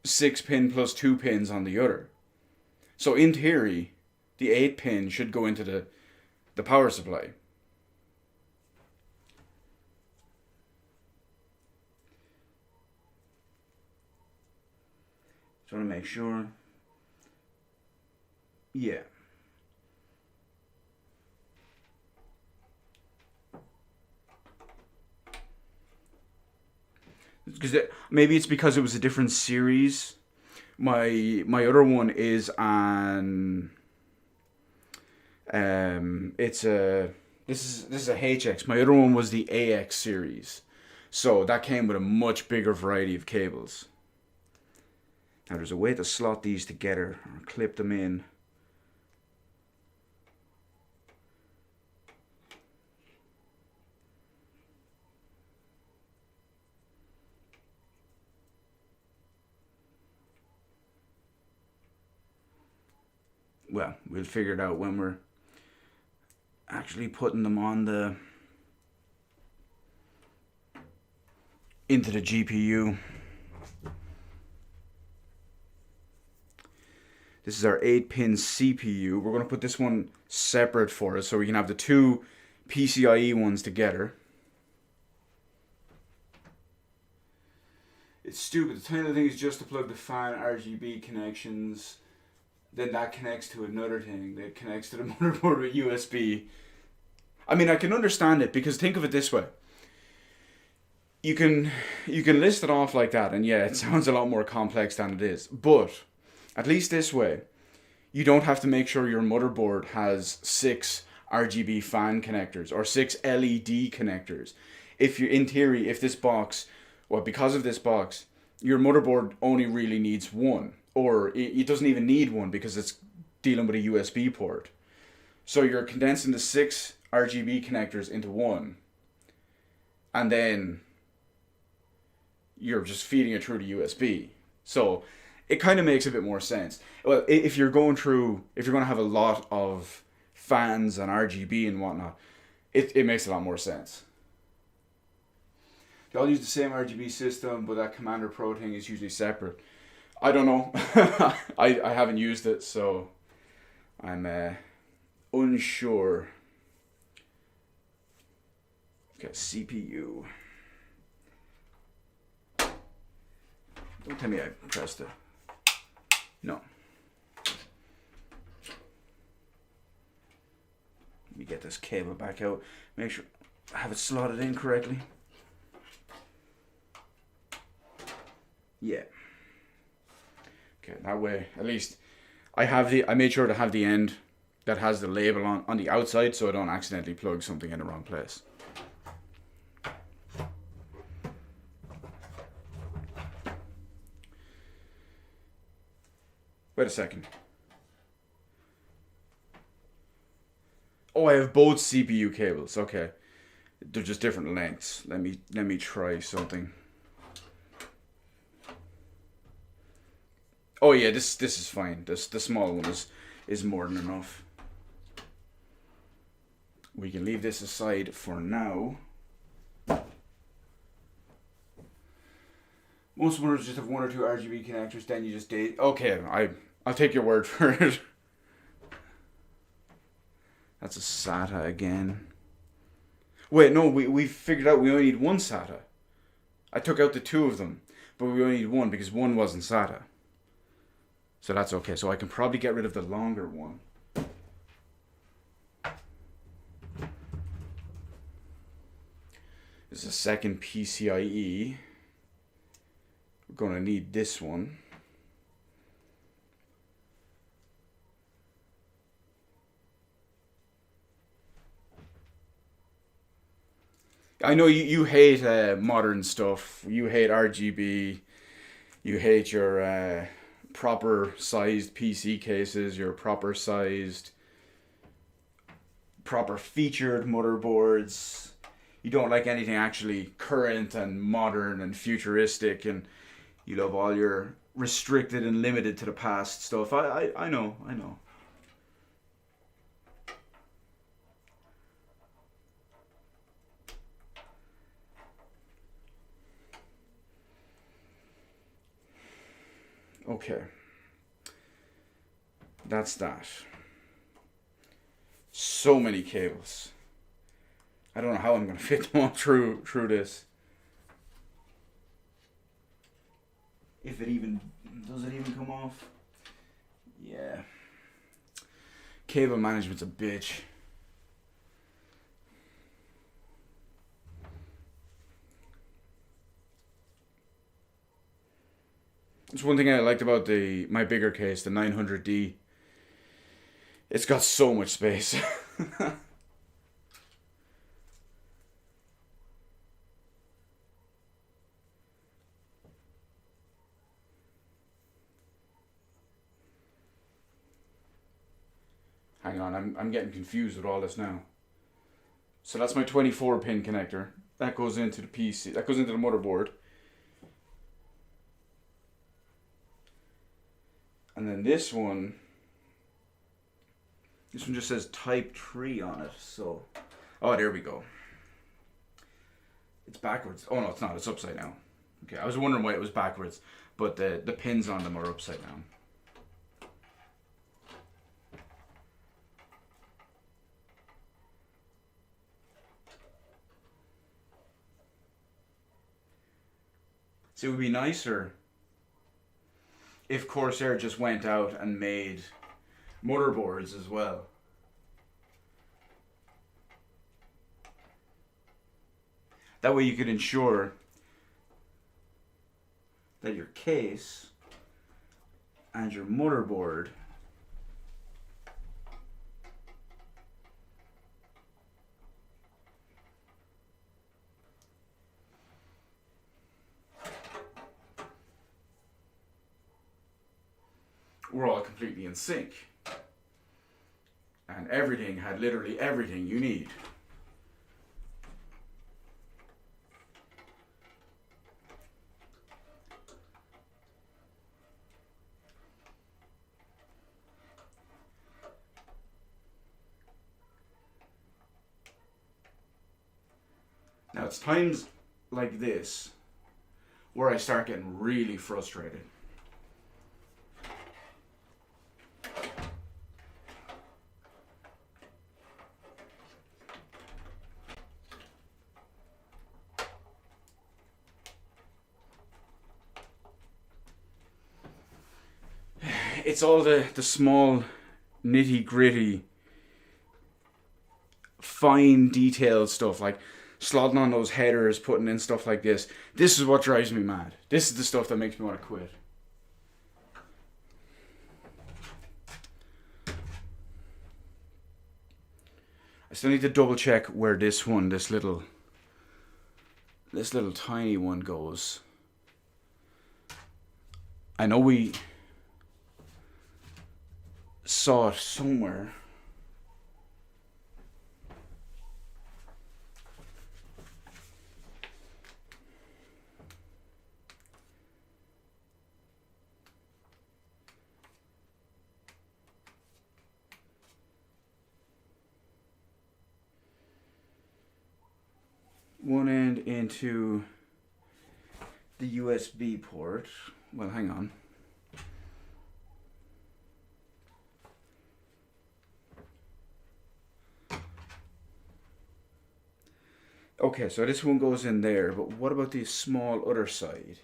6-pin plus 2 pins on the other. So in theory, the 8-pin should go into the power supply. Just want to make sure. Yeah. Because maybe it's because it was a different series. My other one is an this is a HX. My other one was the AX series, so that came with a much bigger variety of cables. Now there's a way to slot these together or clip them in. Well, we'll figure it out when we're actually putting them on into the GPU. This is our 8-pin CPU. We're going to put this one separate for us so we can have the 2 PCIe ones together. It's stupid. The tiny thing is just to plug the fan RGB connections. Then that connects to another thing that connects to the motherboard with USB. I mean, I can understand it, because think of it this way. You can list it off like that, and yeah, it sounds a lot more complex than it is. But at least this way, you don't have to make sure your motherboard has 6 RGB fan connectors or 6 LED connectors. If you, in theory, if this box, well, because of this box, your motherboard only really needs 1. or it doesn't even need one because it's dealing with a USB port. So you're condensing the 6 RGB connectors into one, and then you're just feeding it through the USB. So it kind of makes a bit more sense. Well, if you're going to have a lot of fans and RGB and whatnot, it makes a lot more sense. They all use the same RGB system, but that Commander Pro thing is usually separate. I don't know. I haven't used it, so I'm unsure. Okay, CPU. Don't tell me I pressed it. No. Let me get this cable back out. Make sure I have it slotted in correctly. Yeah. Okay, that way, at least I made sure to have the end that has the label on the outside so I don't accidentally plug something in the wrong place. Wait a second. Oh, I have both CPU cables. Okay. They're just different lengths. Let me try something. Oh yeah, this is fine. The small one is more than enough. We can leave this aside for now. Most motors just have 1 or 2 RGB connectors, then you just date. Okay, I'll take your word for it. That's a SATA again. Wait, no, we figured out we only need 1 SATA. I took out the 2 of them, but we only need 1 because 1 wasn't SATA. So that's okay. So I can probably get rid of the longer one. This is a second PCIe. We're going to need this one. I know you hate modern stuff. You hate RGB. You hate your proper sized PC cases, your proper sized, proper featured motherboards. You don't like anything actually current and modern and futuristic, and you love all your restricted and limited to the past stuff. I know. Okay. That's that. So many cables. I don't know how I'm going to fit them all through this. If it even... Does it even come off? Yeah. Cable management's a bitch. It's one thing I liked about my bigger case, the 900D. It's got so much space. Hang on, I'm getting confused with all this now. So that's my 24 pin connector. That goes into the PC. That goes into the motherboard. And then this one just says type 3 on it. So, oh, there we go. It's backwards. Oh no, it's not. It's upside down. Okay, I was wondering why it was backwards, but the pins on them are upside down. So it would be nicer if Corsair just went out and made motherboards as well. That way you could ensure that your case and your motherboard were all completely in sync. And everything had literally everything you need. Now it's times like this where I start getting really frustrated. It's all the small nitty gritty fine detailed stuff, like slotting on those headers, putting in stuff like this. This is what drives me mad. This is the stuff that makes me want to quit. I still need to double check where this one, this little tiny one goes. I know we saw it somewhere. One end into the USB port. Well, hang on. Okay, so this one goes in there, but what about the small other side?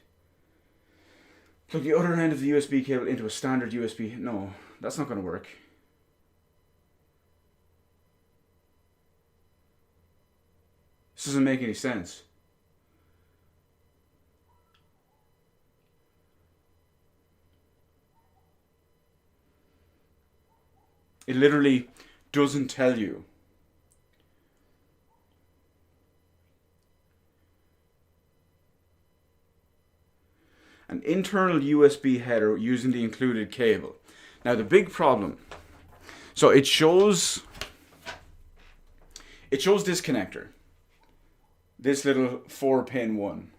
Plug the other end of the USB cable into a standard USB. No, that's not going to work. This doesn't make any sense. It literally doesn't tell you. An internal USB header using the included cable. Now the big problem, so it shows this connector, this little 4-pin one.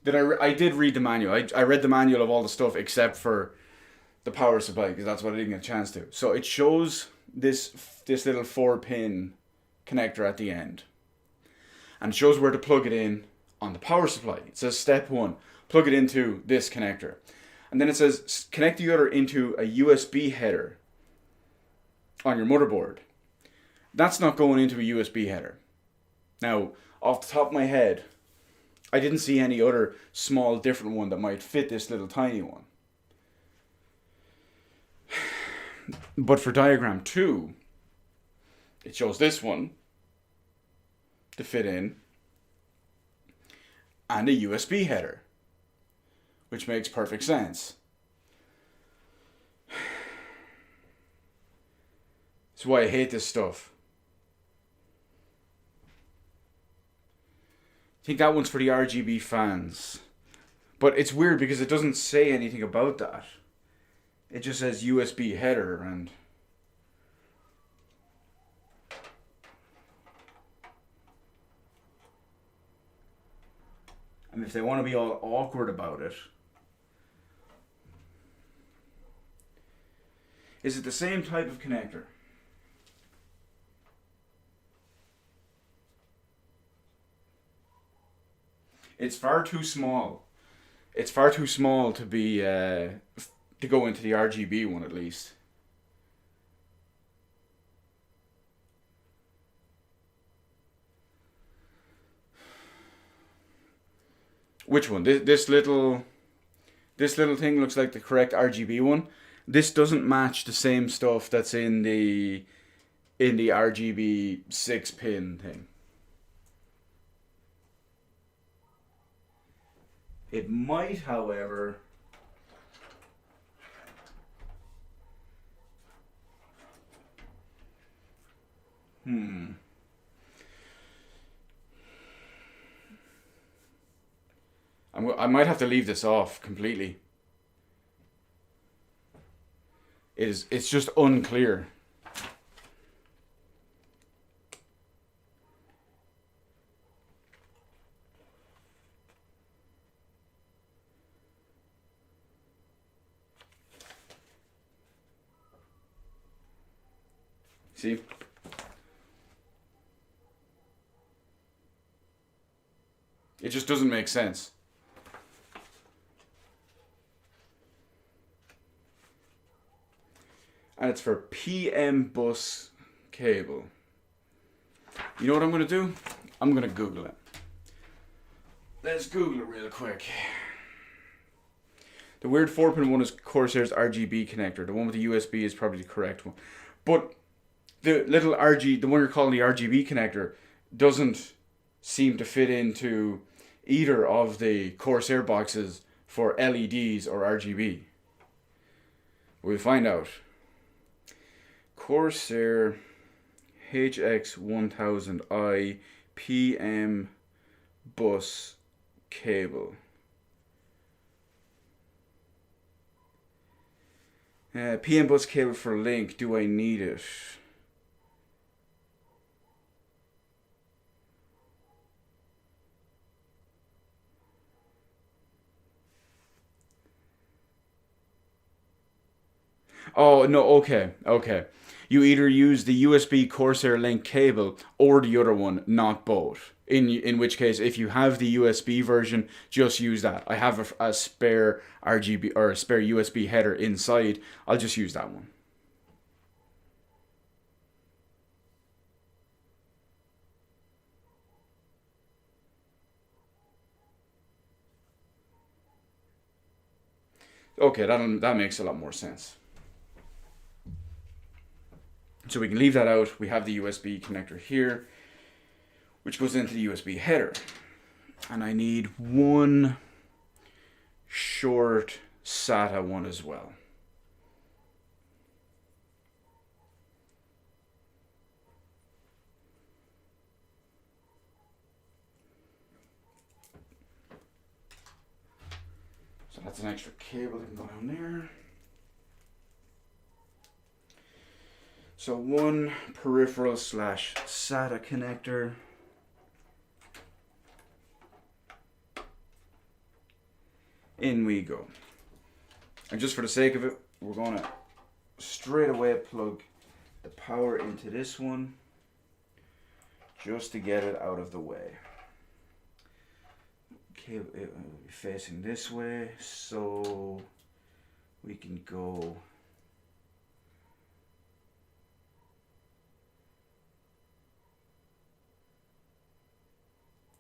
I did read the manual. I read the manual of all the stuff except for the power supply, because that's what I didn't get a chance to. So it shows this little 4-pin connector at the end, and it shows where to plug it in on the power supply. It says step 1, plug it into this connector, and then it says connect the other into a USB header on your motherboard. That's not going into a USB header. Now, off the top of my head, I didn't see any other small different one that might fit this little tiny one. But for diagram 2, it shows this one to fit in and a USB header, which makes perfect sense. That's why I hate this stuff. I think that one's for the RGB fans. But it's weird because it doesn't say anything about that. It just says USB header and... And if they want to be all awkward about it... Is it the same type of connector? It's far too small. It's far too small to be to go into the RGB one, at least. Which one? This little thing looks like the correct RGB one. This doesn't match the same stuff that's in the RGB 6-pin thing. It might, however, I might have to leave this off completely. It's just unclear. See? It just doesn't make sense. And it's for PM bus cable. You know what I'm going to do? I'm going to Google it. Let's Google it real quick. The weird 4-pin one is Corsair's RGB connector. The one with the USB is probably the correct one. But the little the one you're calling the RGB connector, doesn't seem to fit into either of the Corsair boxes for LEDs or RGB. We'll find out. Corsair HX1000i PM bus cable. PM bus cable for link. Do I need it? Oh, no, okay. You either use the USB Corsair Link cable or the other one, not both. In which case, if you have the USB version, just use that. I have a spare RGB or a spare USB header inside. I'll just use that one. Okay, that makes a lot more sense. So we can leave that out. We have the USB connector here, which goes into the USB header. And I need one short SATA one as well. So that's an extra cable that can go down there. So one peripheral / SATA connector. In we go. And just for the sake of it, we're going to straight away plug the power into this one just to get it out of the way. Okay, it will be facing this way so we can go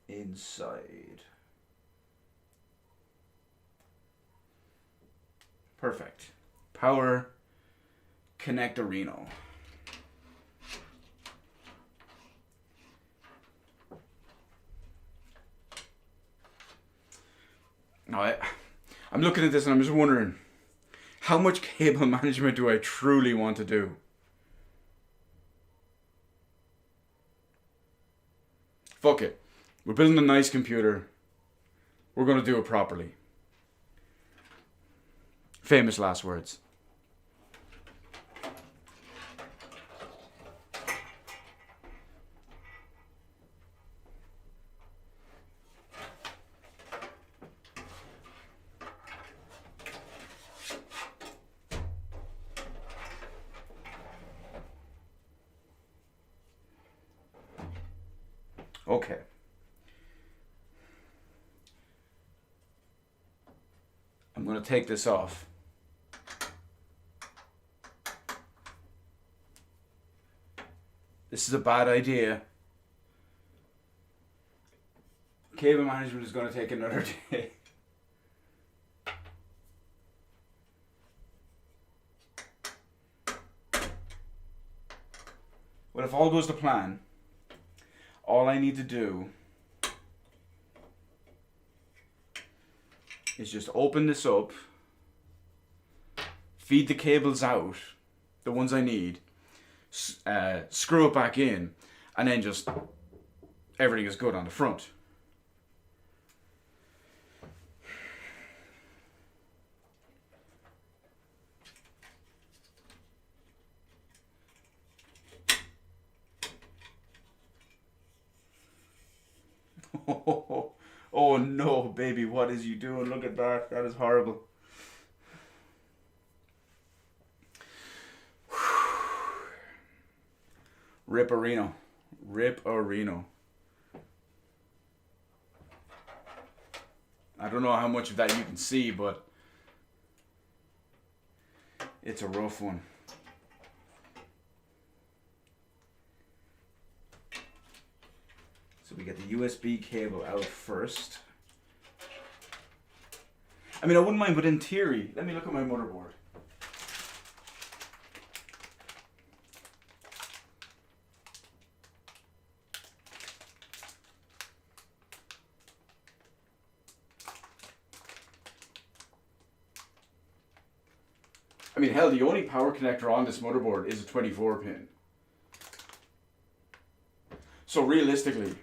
inside. Perfect. Power Connectorino. Now I'm looking at this and I'm just wondering, how much cable management do I truly want to do? Fuck it. We're building a nice computer. We're going to do it properly. Famous last words. Okay. I'm going to take this off. This is a bad idea. Cable management is going to take another day. Well, if all goes to plan, all I need to do is just open this up, feed the cables out, the ones I need, screw it back in, and then just everything is good on the front. Oh no, baby, what is you doing? Look at that. That is horrible. Ripperino. Ripperino. I don't know how much of that you can see, but it's a rough one. So we get the USB cable out first. I mean, I wouldn't mind, but in theory, let me look at my motherboard. I mean, hell, the only power connector on this motherboard is a 24 pin. So realistically,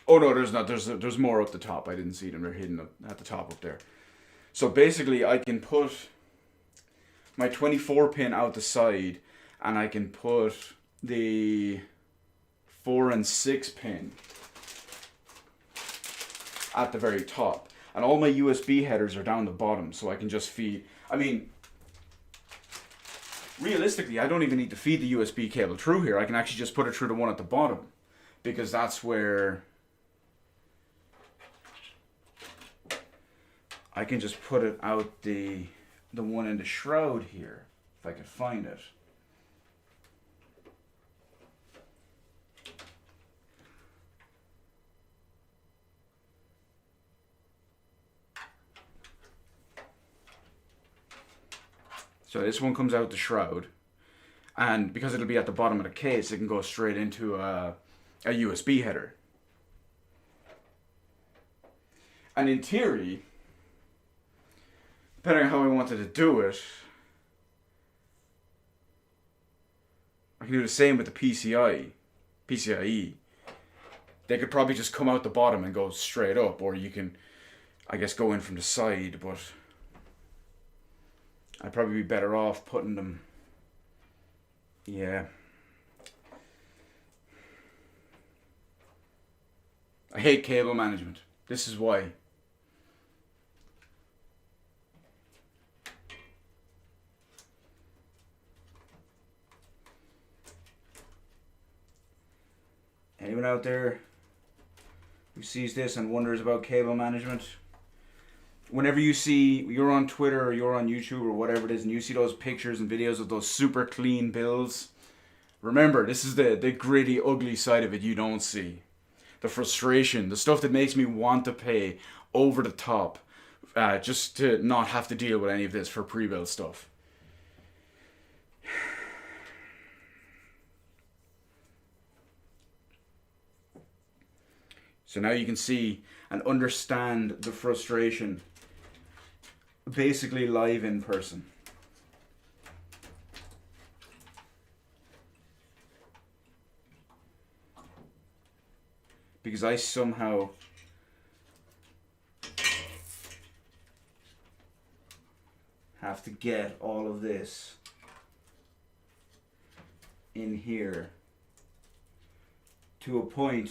oh no, there's not. There's more up the top. I didn't see them. They're hidden at the top up there. So basically, I can put my 24 pin out the side, and I can put the 4 and 6 pin at the very top. And all my USB headers are down the bottom, so I can just feed. I mean, realistically, I don't even need to feed the USB cable through here. I can actually just put it through the one at the bottom, because that's where I can just put it out the one in the shroud here, if I can find it. So this one comes out the shroud, and because it'll be at the bottom of the case, it can go straight into a USB header. And in theory, depending on how I wanted to do it, I can do the same with the PCIe. They could probably just come out the bottom and go straight up, or you can, I guess, go in from the side, but I'd probably be better off putting them, yeah. I hate cable management. This is why. Anyone out there who sees this and wonders about cable management? Whenever you're on Twitter or you're on YouTube or whatever it is, and you see those pictures and videos of those super clean builds, remember, this is the gritty, ugly side of it you don't see. The frustration, the stuff that makes me want to pay over the top, just to not have to deal with any of this for pre-built stuff. So now you can see and understand the frustration basically live in person. Because I somehow have to get all of this in here to a point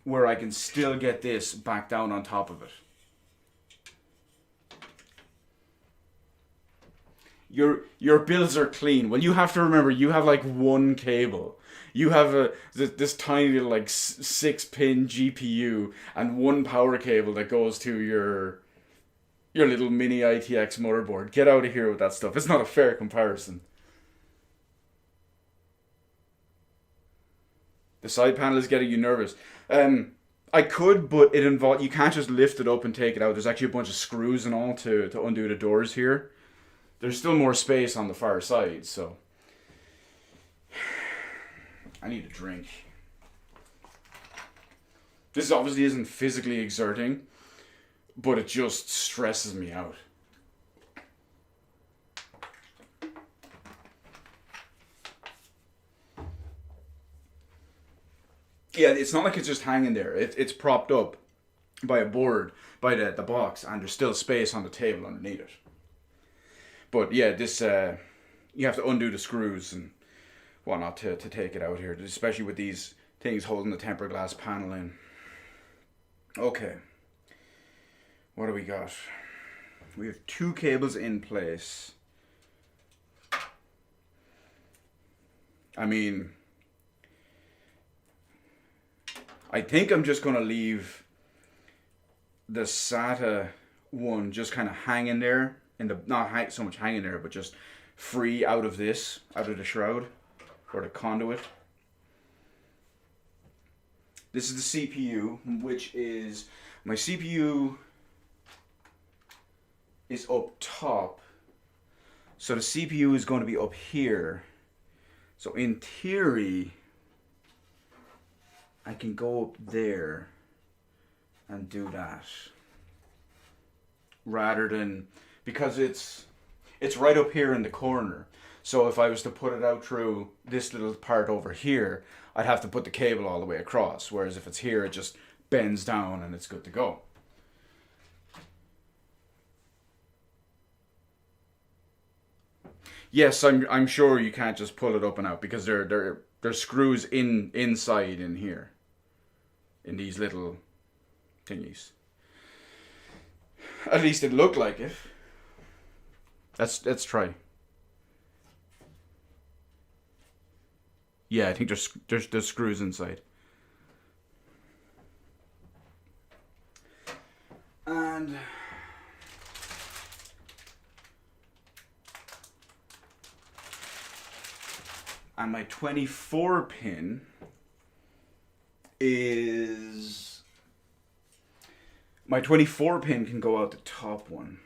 where I can still get this back down on top of it. Your builds are clean. Well, you have to remember, you have like one cable. You have this tiny little like 6-pin GPU and one power cable that goes to your little mini ITX motherboard. Get out of here with that stuff. It's not a fair comparison. The side panel is getting you nervous. I could, but you can't just lift it up and take it out. There's actually a bunch of screws and all to undo the doors here. There's still more space on the far side, so I need a drink. This obviously isn't physically exerting, but it just stresses me out. Yeah, it's not like it's just hanging there. It's propped up by a board, by the box, and there's still space on the table underneath it. But yeah, this you have to undo the screws and whatnot to take it out here, especially with these things holding the tempered glass panel in. Okay. What do we got? We have 2 cables in place. I mean, I think I'm just going to leave the SATA one just kind of hanging there, not so much hanging there, but just free out of the shroud or the conduit. This is the CPU, which is, my CPU is up top, so the CPU is going to be up here. So in theory, I can go up there and do that, rather than, because it's right up here in the corner. So if I was to put it out through this little part over here, I'd have to put the cable all the way across. Whereas if it's here, it just bends down and it's good to go. Yes, I'm sure you can't just pull it up and out, because there's screws inside in here, in these little thingies. At least it looked like it. Let's try. Yeah, I think there's screws inside. And my 24 pin is, my 24 pin can go out the top one.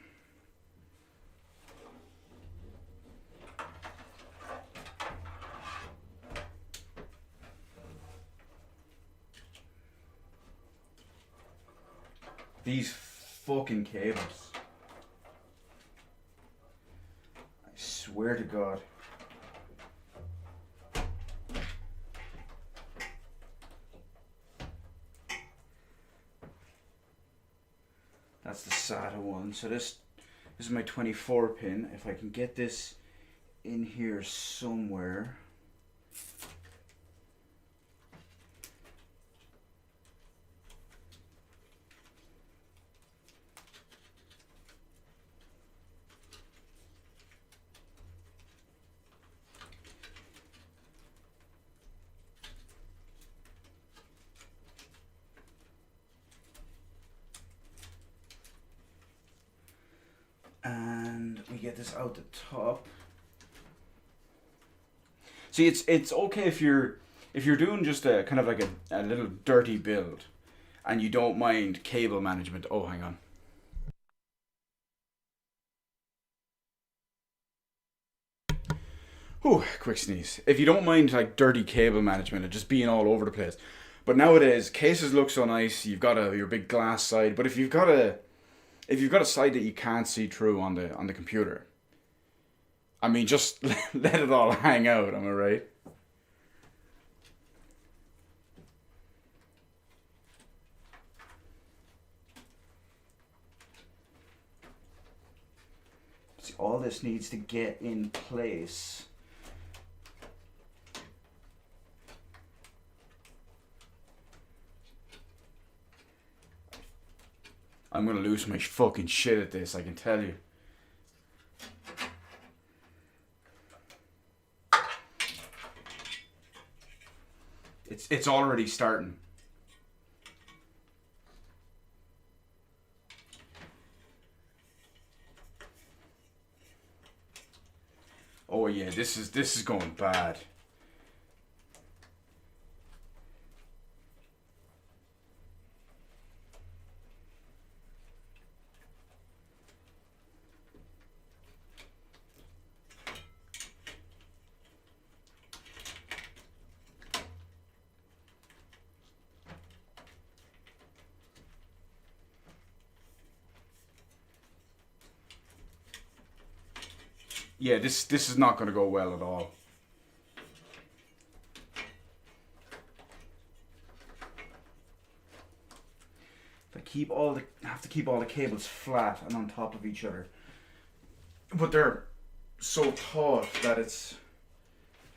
These fucking cables. I swear to God. That's the SATA one. So this is my 24 pin. If I can get this in here somewhere. And we get this out the top. See, it's okay if you're doing just a kind of like a little dirty build, and you don't mind cable management. Oh, hang on. Whew, quick sneeze. If you don't mind like dirty cable management and just being all over the place. But nowadays cases look so nice. You've got your big glass side, but if you've got a side that you can't see through on the computer, I mean, just let it all hang out, am I right? See, all this needs to get in place. I'm gonna lose my fucking shit at this, I can tell you. It's already starting. Oh yeah, this is going bad. Yeah, this is not going to go well at all. I have to keep all the cables flat and on top of each other. But they're so taut that it's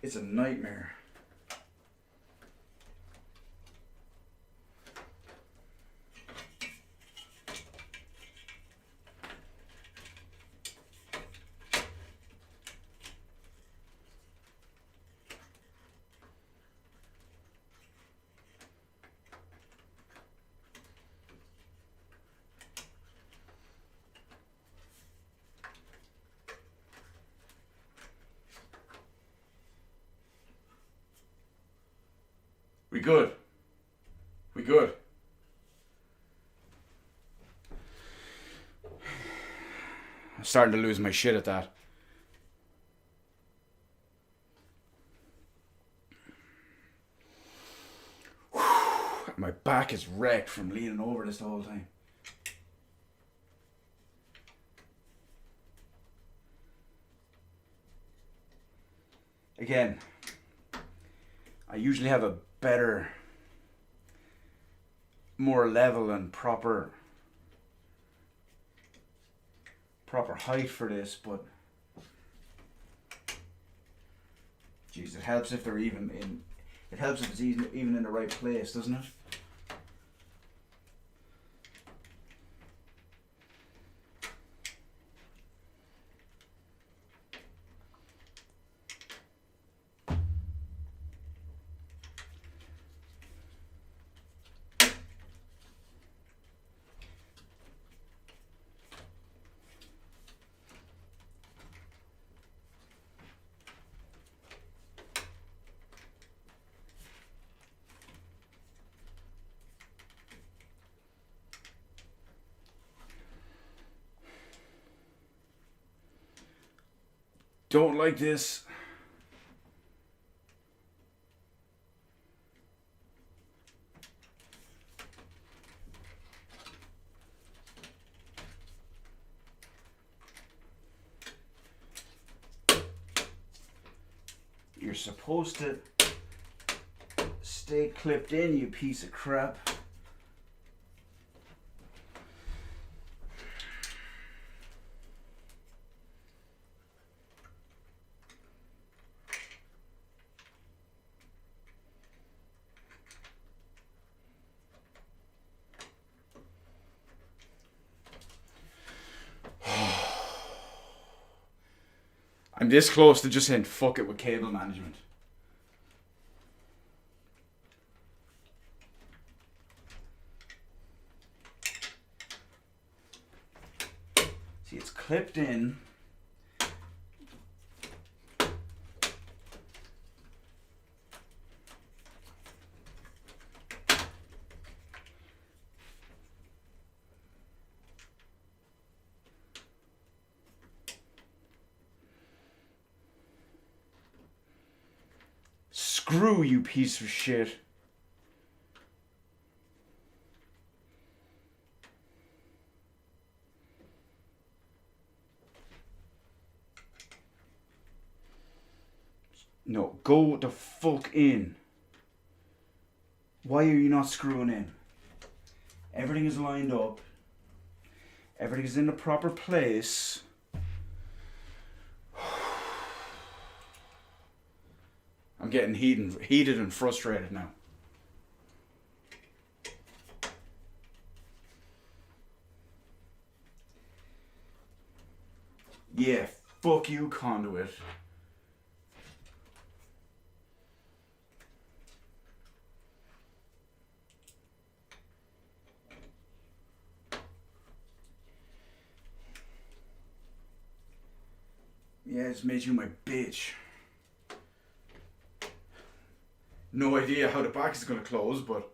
a nightmare. We good? We good? I'm starting to lose my shit at that. My back is wrecked from leaning over this the whole time. Again, I usually have a better, more level and proper height for this, but jeez, it helps if they're even in. It helps if it's even in the right place, doesn't it? Don't like this. You're supposed to stay clipped in, you piece of crap. I'm this close to just saying fuck it with cable management. See, it's clipped in. Screw you, piece of shit. No, go the fuck in. Why are you not screwing in? Everything is lined up. Everything is in the proper place. I'm getting heated and frustrated now. Yeah, fuck you, conduit. Yeah, it's made you my bitch. No idea how the back is going to close, but...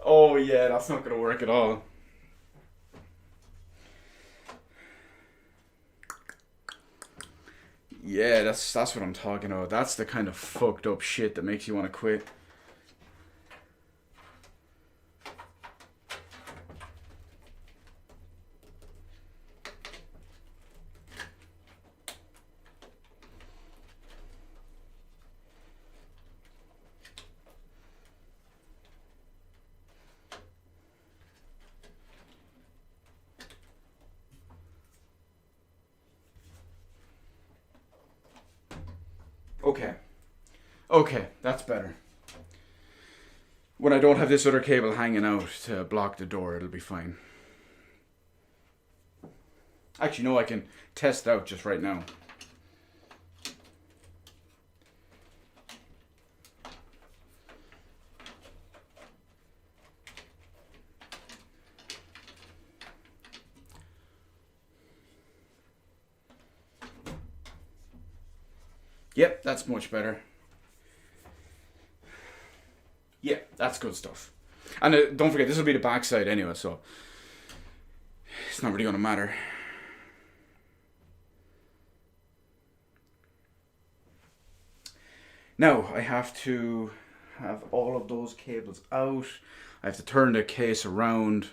Oh yeah, that's not going to work at all. Yeah, that's what I'm talking about. That's the kind of fucked up shit that makes you want to quit. Okay, that's better. When I don't have this other cable hanging out to block the door, it'll be fine. Actually, no, I can test it out just right now. Yep, that's much better. Yeah, that's good stuff. And don't forget, this will be the backside anyway, so it's not really going to matter. Now, I have to have all of those cables out. I have to turn the case around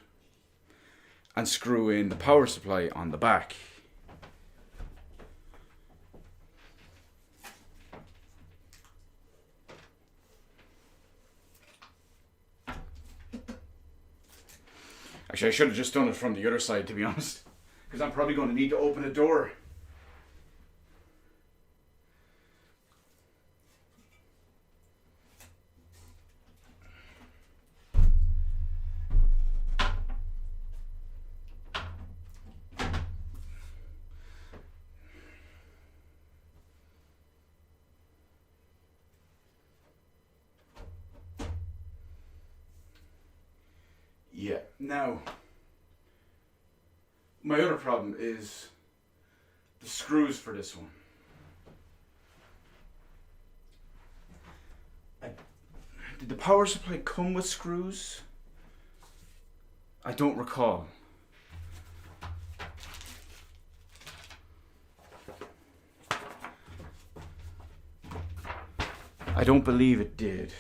and screw in the power supply on the back. Actually, I should have just done it from the other side, to be honest, because I'm probably going to need to open a door. Yeah, now, my other problem is the screws for this one. Did the power supply come with screws? I don't recall. I don't believe it did.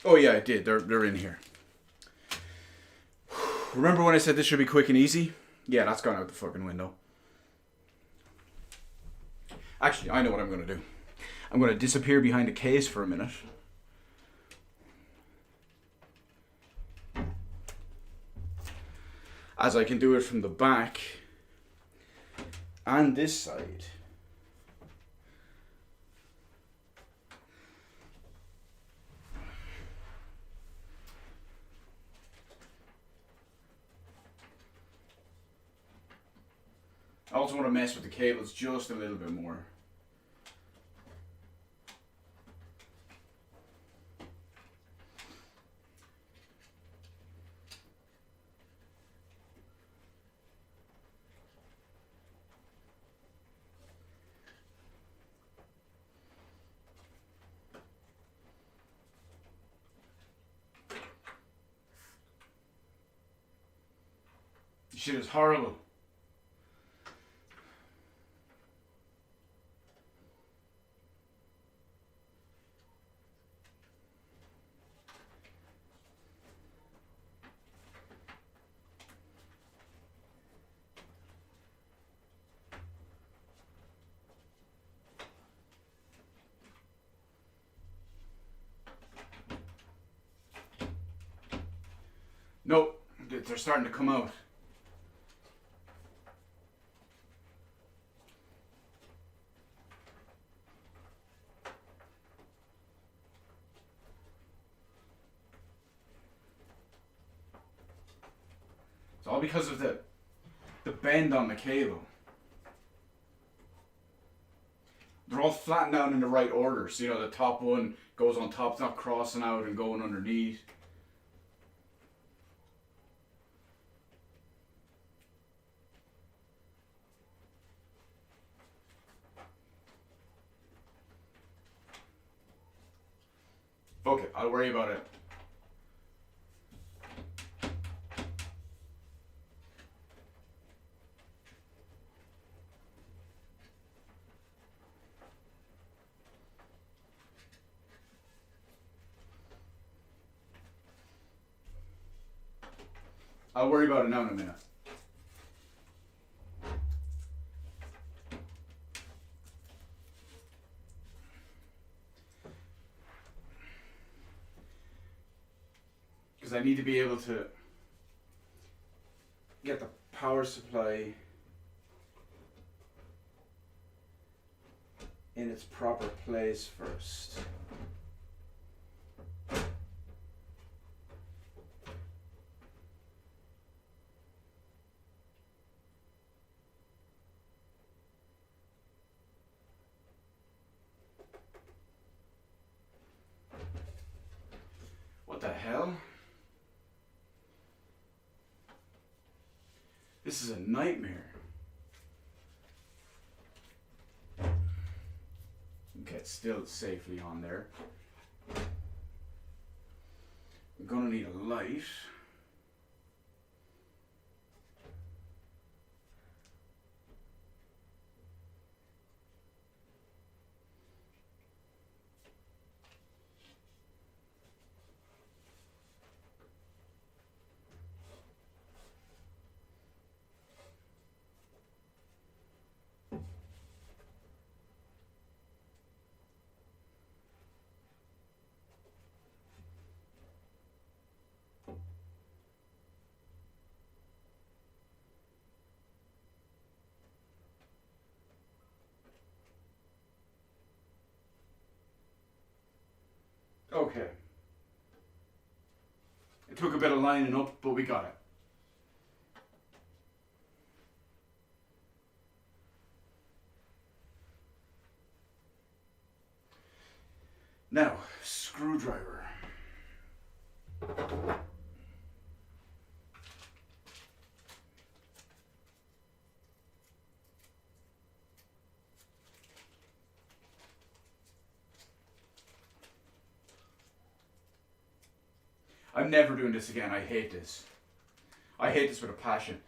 Oh yeah, it did. They're in here. Remember when I said this should be quick and easy? Yeah, that's gone out the fucking window. Actually, I know what I'm going to do. I'm going to disappear behind a case for a minute. As I can do it from the back and this side. I also want to mess with the cables just a little bit more. This shit is horrible. Nope, they're starting to come out. It's all because of the bend on the cable. They're all flattened down in the right order. So, you know, the top one goes on top, it's not crossing out and going underneath. Okay, I'll worry about it. I'll worry about it now in a minute. Because I need to be able to get the power supply in its proper place first. This is a nightmare. Okay, it's still safely on there. I'm gonna need a light. Okay. It took a bit of lining up, but we got it. Now, screwdriver. I'm never doing this again. I hate this. I hate this with a passion.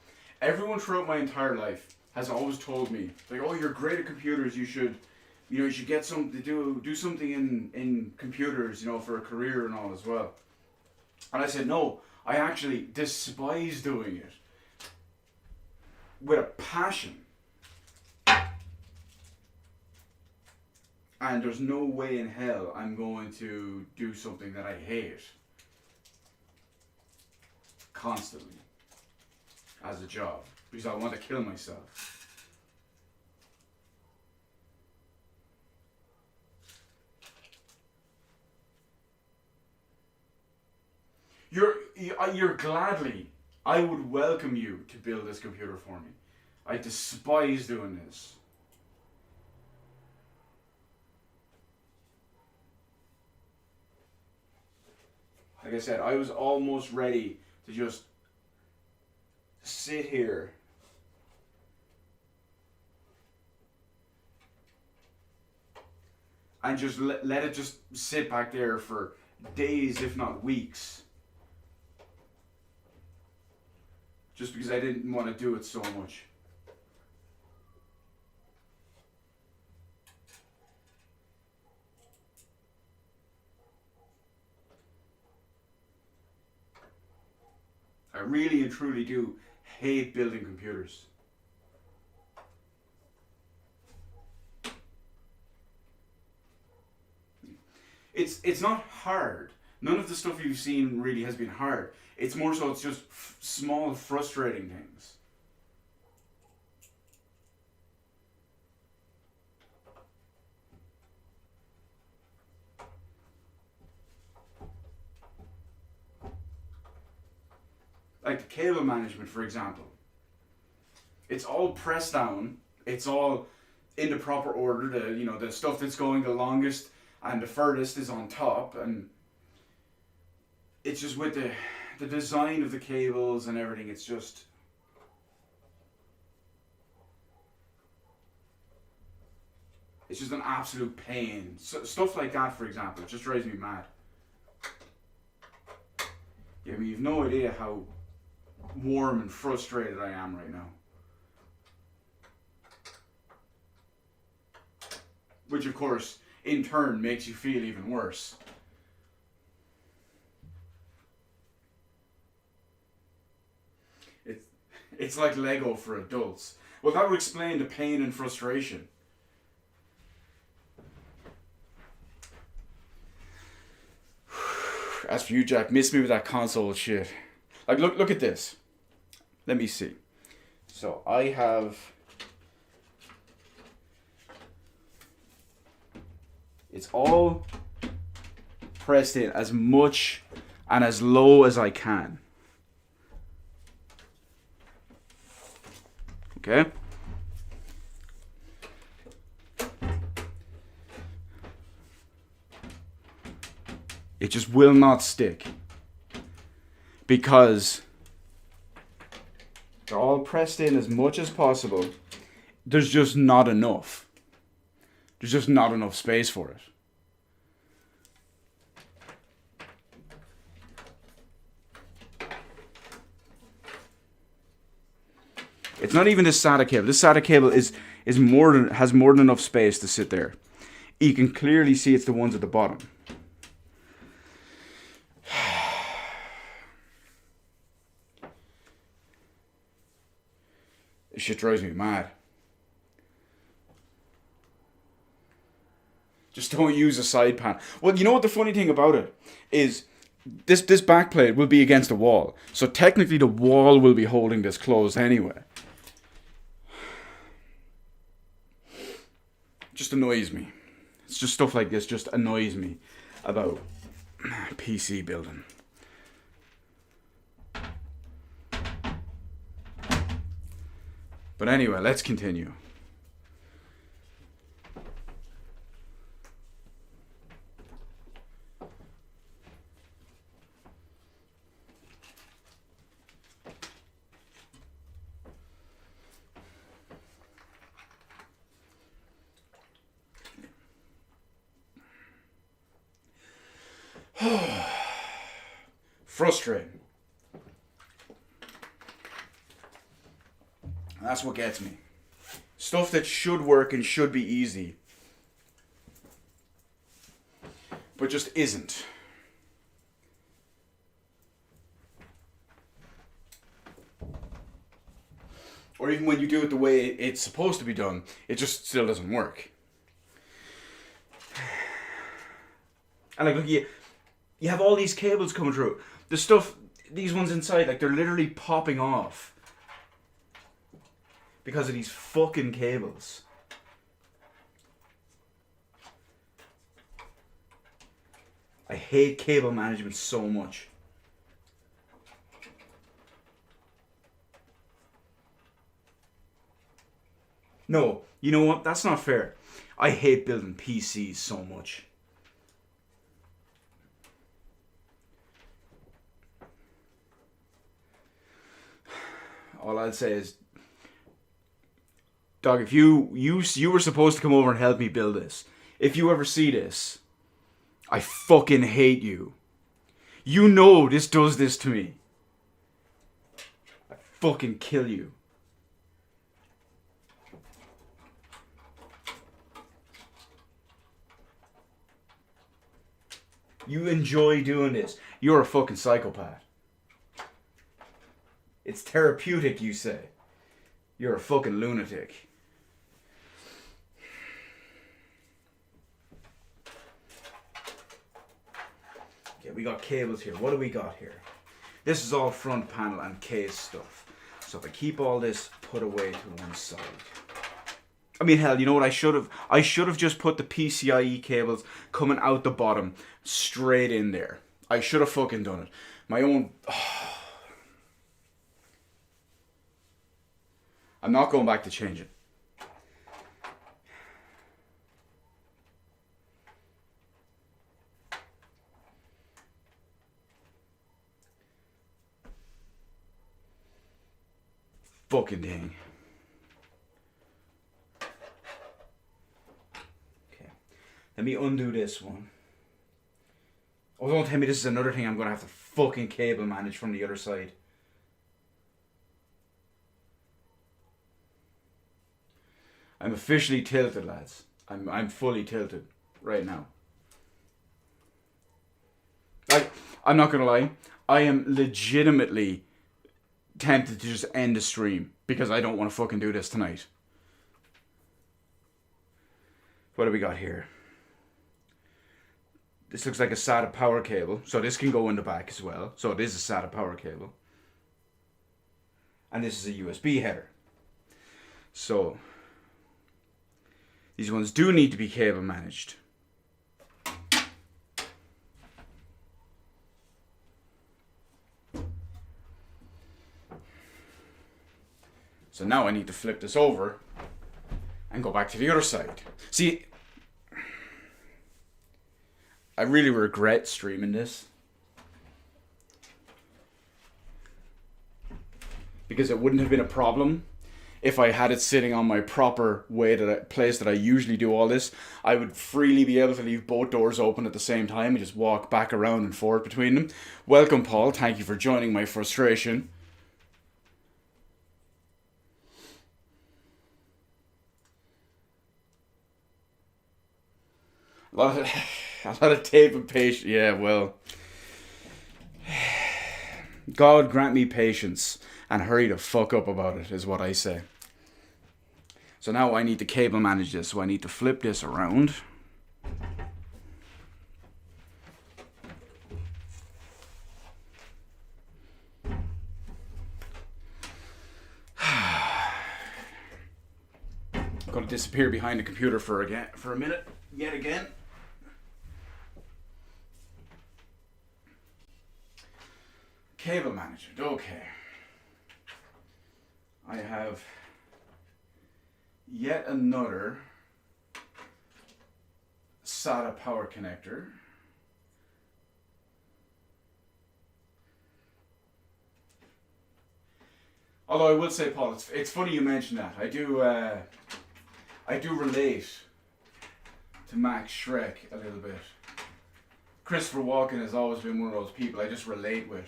Everyone throughout my entire life has always told me, like, oh, you're great at computers. You should get something to do something in computers, for a career and all as well. And I said, no, I actually despise doing it with a passion. And there's no way in hell I'm going to do something that I hate constantly as a job, because I want to kill myself. You're gladly, I would welcome you to build this computer for me. I despise doing this. Like I said, I was almost ready to just sit here and just let it just sit back there for days, if not weeks. Just because I didn't want to do it so much. I really and truly do hate building computers. It's not hard. None of the stuff you've seen really has been hard. It's more so it's just small, frustrating things. Like the cable management, for example. It's all pressed down. It's all in the proper order. The stuff that's going the longest and the furthest is on top, and it's just with the design of the cables and everything. It's just an absolute pain. Stuff like that, for example, it just drives me mad. Yeah, I mean, you've no idea how warm and frustrated I am right now. Which, of course, in turn makes you feel even worse. It's like Lego for adults. Well, that would explain the pain and frustration. As for you, Jack, miss me with that console shit. Like, look at this. Let me see. So, I have... It's all pressed in as much and as low as I can. Okay? It just will not stick. Because They're all pressed in as much as possible. There's just not enough. There's just not enough space for it. It's not even this SATA cable. This SATA cable has more than enough space to sit there. You can clearly see it's the ones at the bottom. This shit drives me mad. Just don't use a side panel. Well, you know what the funny thing about it is? This back plate will be against the wall. So technically the wall will be holding this closed anyway. Just annoys me. It's just stuff like this just annoys me about PC building. But anyway, let's continue. Frustrating. That's what gets me. Stuff that should work and should be easy, but just isn't. Or even when you do it the way it's supposed to be done, it just still doesn't work. And like, look, you have all these cables coming through. The stuff, these ones inside, like, they're literally popping off because of these fucking cables. I hate cable management so much. No, you know what? That's not fair. I hate building PCs so much. All I'd say is, dog, if you were supposed to come over and help me build this. If you ever see this, I fucking hate you. You know this does this to me. I fucking kill you. You enjoy doing this. You're a fucking psychopath. It's therapeutic, you say. You're a fucking lunatic. Okay, we got cables here. What do we got here? This is all front panel and case stuff. So if I keep all this put away to one side. I mean, hell, you know what I should have? I should have just put the PCIe cables coming out the bottom straight in there. I should have fucking done it. My own... I'm not going back to change it. Fucking dang. Okay. Let me undo this one. Oh, don't tell me this is another thing I'm going to have to fucking cable manage from the other side. I'm officially tilted, lads. I'm fully tilted right now. I'm not gonna lie. I am legitimately tempted to just end the stream because I don't want to fucking do this tonight. What do we got here? This looks like a SATA power cable, so this can go in the back as well. So it is a SATA power cable. And this is a USB header. So these ones do need to be cable managed. So now I need to flip this over and go back to the other side. See, I really regret streaming this. because it wouldn't have been a problem if I had it sitting on my proper place that I usually do all this. I would freely be able to leave both doors open at the same time and just walk back around and forth between them. Welcome, Paul. Thank you for joining my frustration. A lot of, a lot of tape and patience. Yeah, well, God grant me patience and hurry the fuck up about it, is what I say. So now I need to cable manage this, so I need to flip this around. I'm going to disappear behind the computer for a minute, yet again. Cable management, okay. I have yet another SATA power connector. Although I will say, Paul, it's funny you mention that. I do relate to Max Shrek a little bit. Christopher Walken has always been one of those people I just relate with.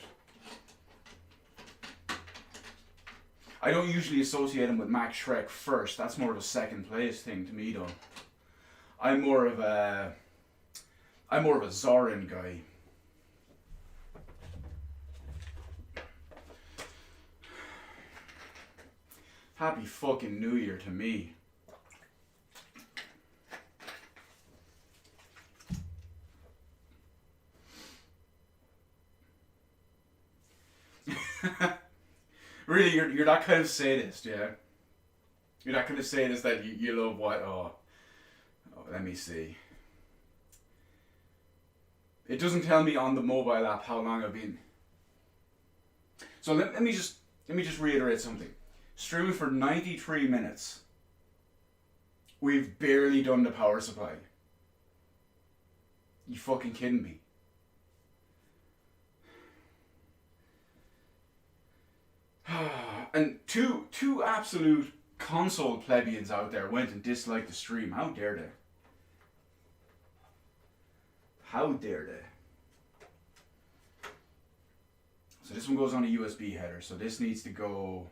I don't usually associate him with Max Shrek first. That's more of a second place thing to me, though. I'm more of a Zorin guy. Happy fucking New Year to me. Really, you're that kind of sadist, yeah? You're that kind of sadist that you love what? Oh, let me see. It doesn't tell me on the mobile app how long I've been. So let me just reiterate something. Streaming for 93 minutes. We've barely done the power supply. You fucking kidding me? And two absolute console plebeians out there went and disliked the stream. How dare they? How dare they? So this one goes on a USB header. So this needs to go...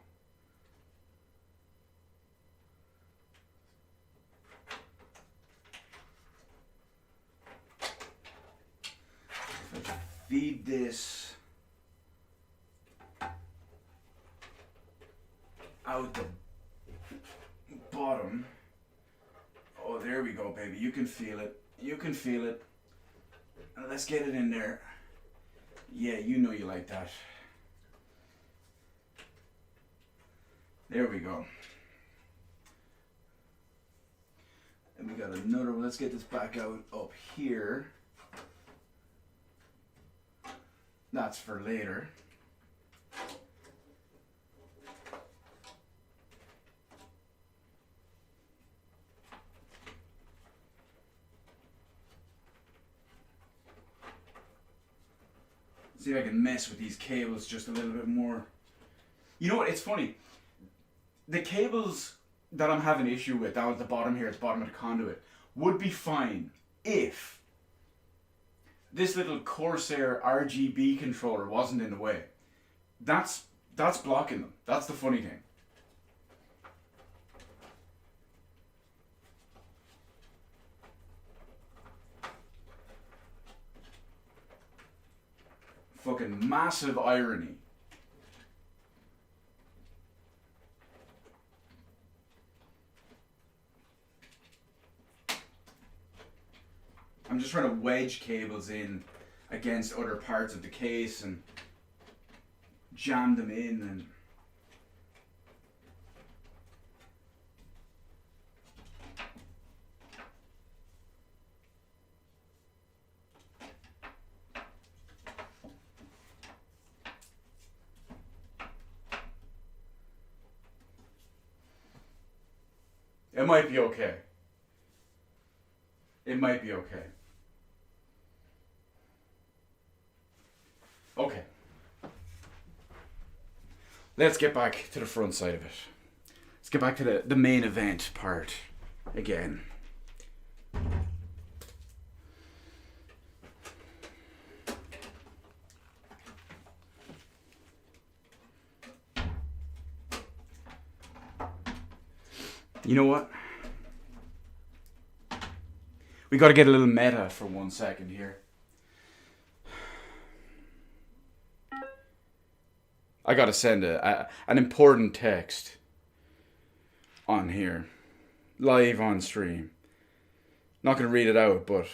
If I feed this out the bottom. Oh, there we go, baby. You can feel it. You can feel it. Let's get it in there. Yeah, you know you like that. There we go. And we got another one. Let's get this back out up here. That's for later. See if I can mess with these cables just a little bit more. You know what? It's funny. The cables that I'm having issue with down at the bottom here, at the bottom of the conduit, would be fine if this little Corsair RGB controller wasn't in the way. That's blocking them. That's the funny thing. Fucking massive irony. I'm just trying to wedge cables in against other parts of the case and jam them in and... It might be okay. It might be okay. Okay. let's get back to the front side of it. Let's get back to the main event part again. You know what? We got to get a little meta for 1 second here. I got to send an important text on here, live on stream. Not going to read it out, but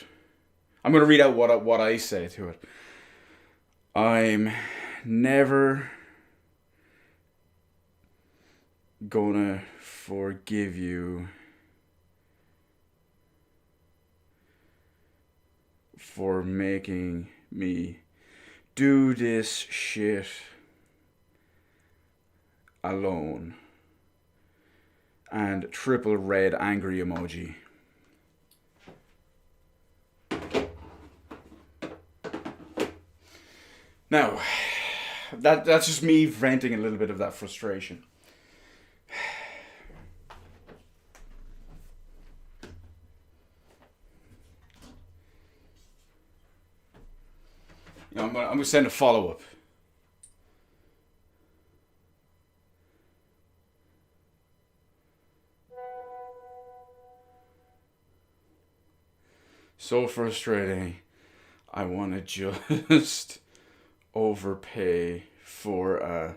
I'm going to read out what I say to it. I'm never gonna forgive you for making me do this shit alone. And triple red angry emoji. Now, that's just me venting a little bit of that frustration. You know, I'm gonna send a follow-up. So frustrating. I want to just overpay for a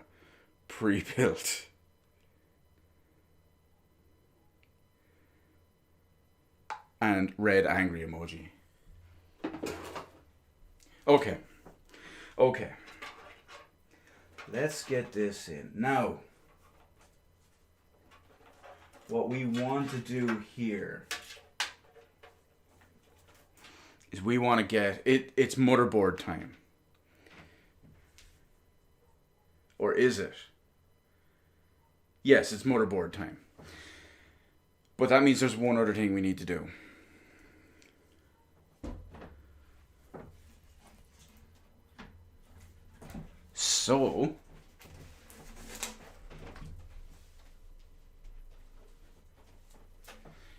pre-built. And red angry emoji. Okay. Let's get this in. Now, what we want to do here is we want to get it's motherboard time. Or is it? Yes, it's motherboard time. But that means there's one other thing we need to do. So,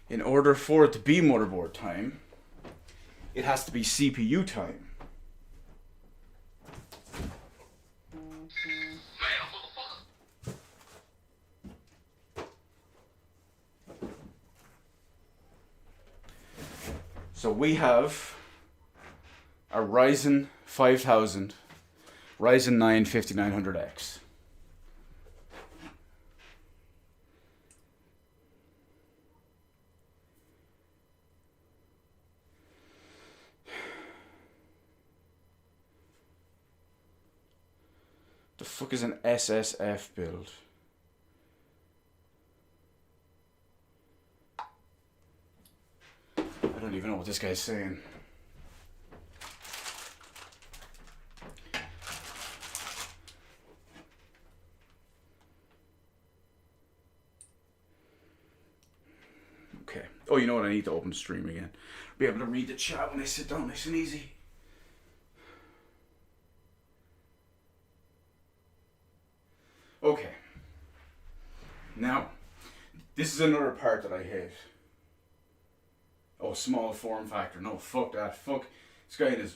in order for it to be motherboard time, it has to be CPU time. So we have a Ryzen 5000, Ryzen 9 5900X. The fuck is an SSF build? I don't even know what this guy's saying. Okay. Oh, you know what? I need to open the stream again. Be able to read the chat when I sit down nice and easy. Okay. Now, this is another part that I hate. Oh, small form factor. No, fuck that. Fuck. This guy is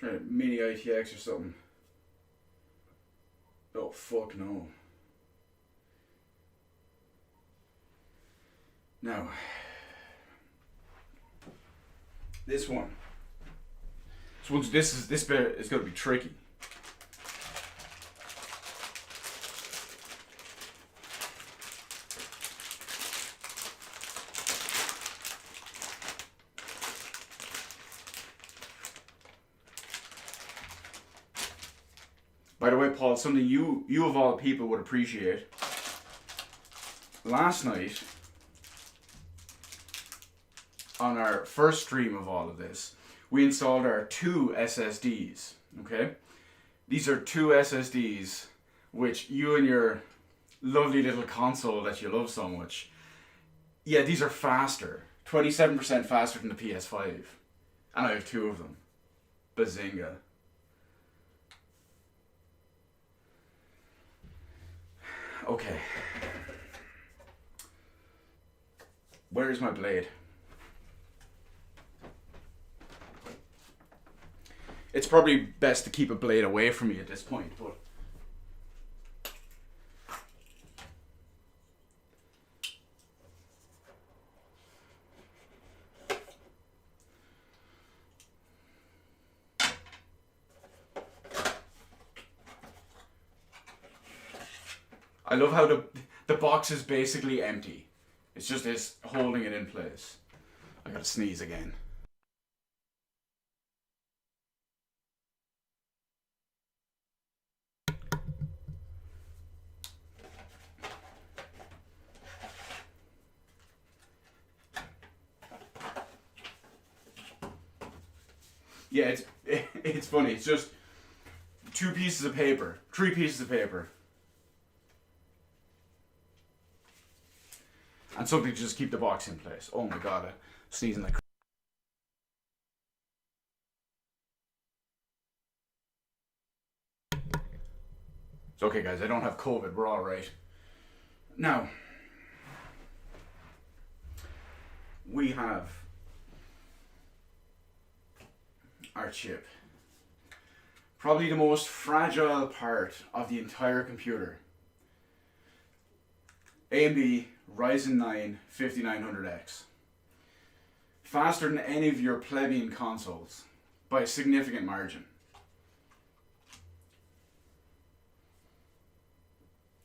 trying to mini ITX or something. Oh, fuck no. Now, this one. This bit is going to be tricky. By the way, Paul, something you of all people would appreciate. Last night, on our first stream of all of this, we installed our 2 SSDs, okay? These are 2 SSDs which you and your lovely little console that you love so much, yeah, these are faster. 27% faster than the PS5. And I have 2 of them. Bazinga. Okay. Where's my blade? It's probably best to keep a blade away from me at this point, but I love how the box is basically empty. It's just this holding it in place. I gotta sneeze again. Yeah, it's funny. It's just 2 pieces of paper, 3 pieces of paper, and something to just keep the box in place. Oh my god, I'm sneezing like. It's okay, guys. I don't have COVID. We're all right. Now, we have our chip. Probably the most fragile part of the entire computer. AMD Ryzen 9 5900X. Faster than any of your plebeian consoles by a significant margin.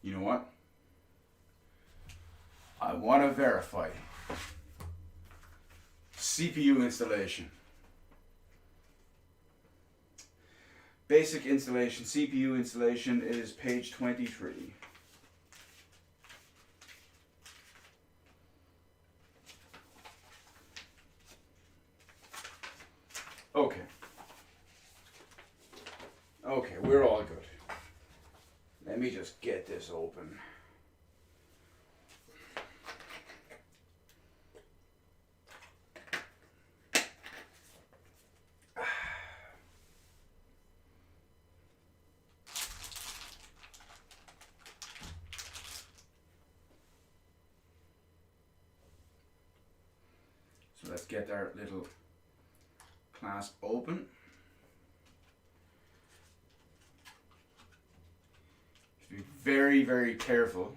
You know what? I want to verify CPU installation. Basic installation, CPU installation is page 23. Okay. Okay, we're all good. Let me just get this open. So let's get our little clasp open. Be very, very careful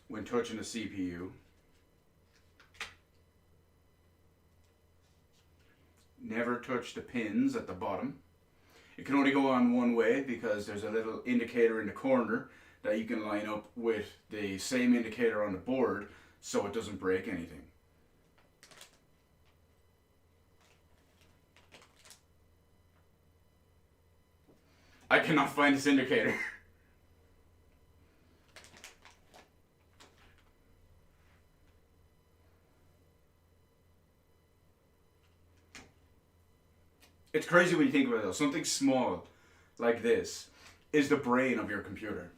when touching the CPU. Never touch the pins at the bottom. It can only go on one way because there's a little indicator in the corner that you can line up with the same indicator on the board so it doesn't break anything. I cannot find this indicator. It's crazy when you think about it though. Something small like this is the brain of your computer.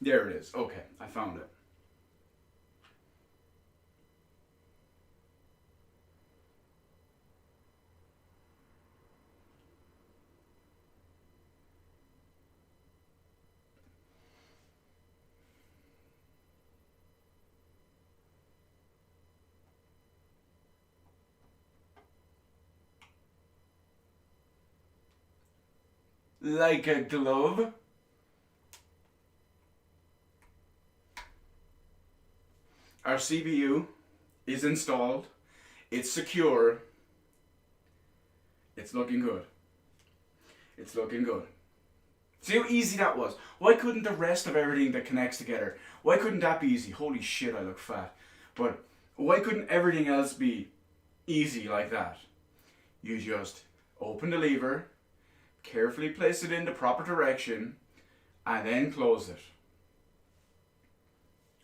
There it is. Okay, I found it. Like a glove. Our CPU is installed. It's secure. It's looking good. It's looking good. See how easy that was? Why couldn't the rest of everything that connects together, why couldn't that be easy? Holy shit, I look fat. But why couldn't everything else be easy like that? You just open the lever, carefully place it in the proper direction, and then close it.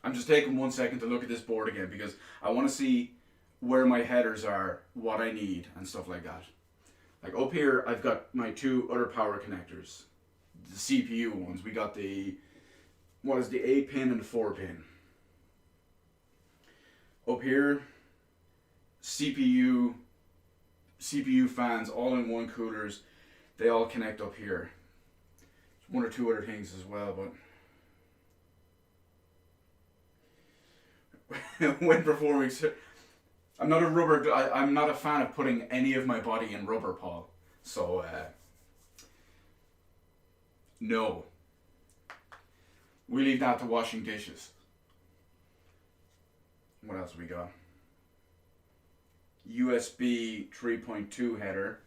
I'm just taking 1 second to look at this board again because I want to see where my headers are, what I need, and stuff like that. Like up here, I've got my 2 other power connectors. The CPU ones. We got the, what is the 8 pin and the 4 pin. Up here, CPU CPU fans, all-in-one coolers. They all connect up here. One or two other things as well, but when performing, I'm not a rubber. I'm not a fan of putting any of my body in rubber, Paul. So no, we leave that to washing dishes. What else we got? USB 3.2 header.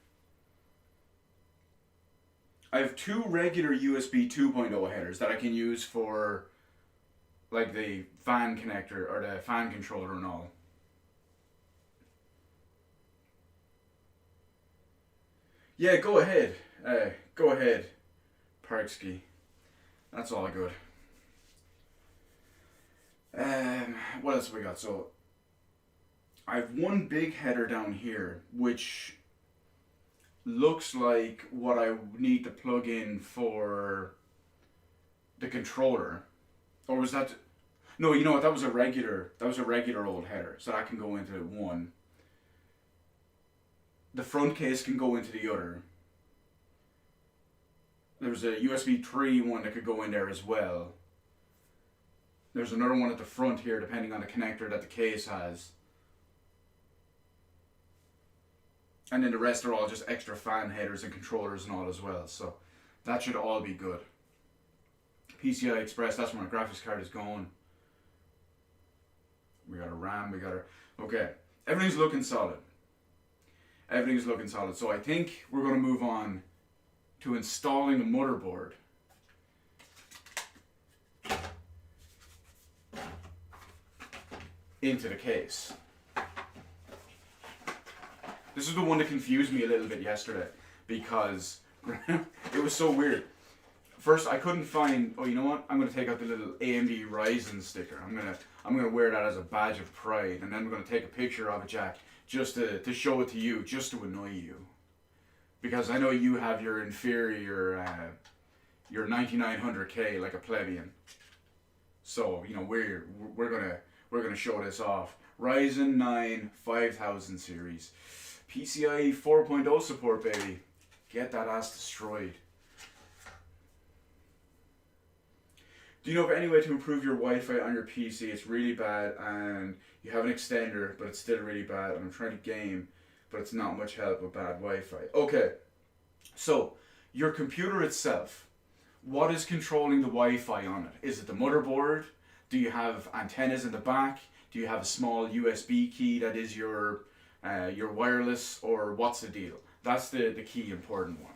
I have two regular USB 2.0 headers that I can use for like the fan connector or the fan controller and all. Yeah, go ahead. Go ahead, Parksky. That's all good. What else have we got? So, I have one big header down here, which looks like what I need to plug in for the controller. Or was that... No, you know what? That was a regular old header, so that can go into one. The front case can go into the other. There's a USB 3 one that could go in there as well. There's another one at the front here, depending on the connector that the case has. And then the rest are all just extra fan headers and controllers and all as well. So that should all be good. PCI Express, that's where my graphics card is going. We got a RAM, we got our... Okay, everything's looking solid. Everything's looking solid. So I think we're going to move on to installing the motherboard. Into the case. This is the one that confused me a little bit yesterday because it was so weird. First, I couldn't find. Oh, you know what? I'm gonna take out the little AMD Ryzen sticker. I'm gonna wear that as a badge of pride, and then we're gonna take a picture of it, Jack, just to show it to you, just to annoy you, because I know you have your inferior, your 9900K like a plebeian. So you know we're gonna show this off. Ryzen 9 5000 series. PCIe 4.0 support, baby. Get that ass destroyed. Do you know of any way to improve your Wi-Fi on your PC? It's really bad and you have an extender, but it's still really bad. I'm trying to game, but it's not much help with bad Wi-Fi. Okay, so your computer itself, what is controlling the Wi-Fi on it? Is it the motherboard? Do you have antennas in the back? Do you have a small USB key that is your wireless, or what's the deal? That's the key important one.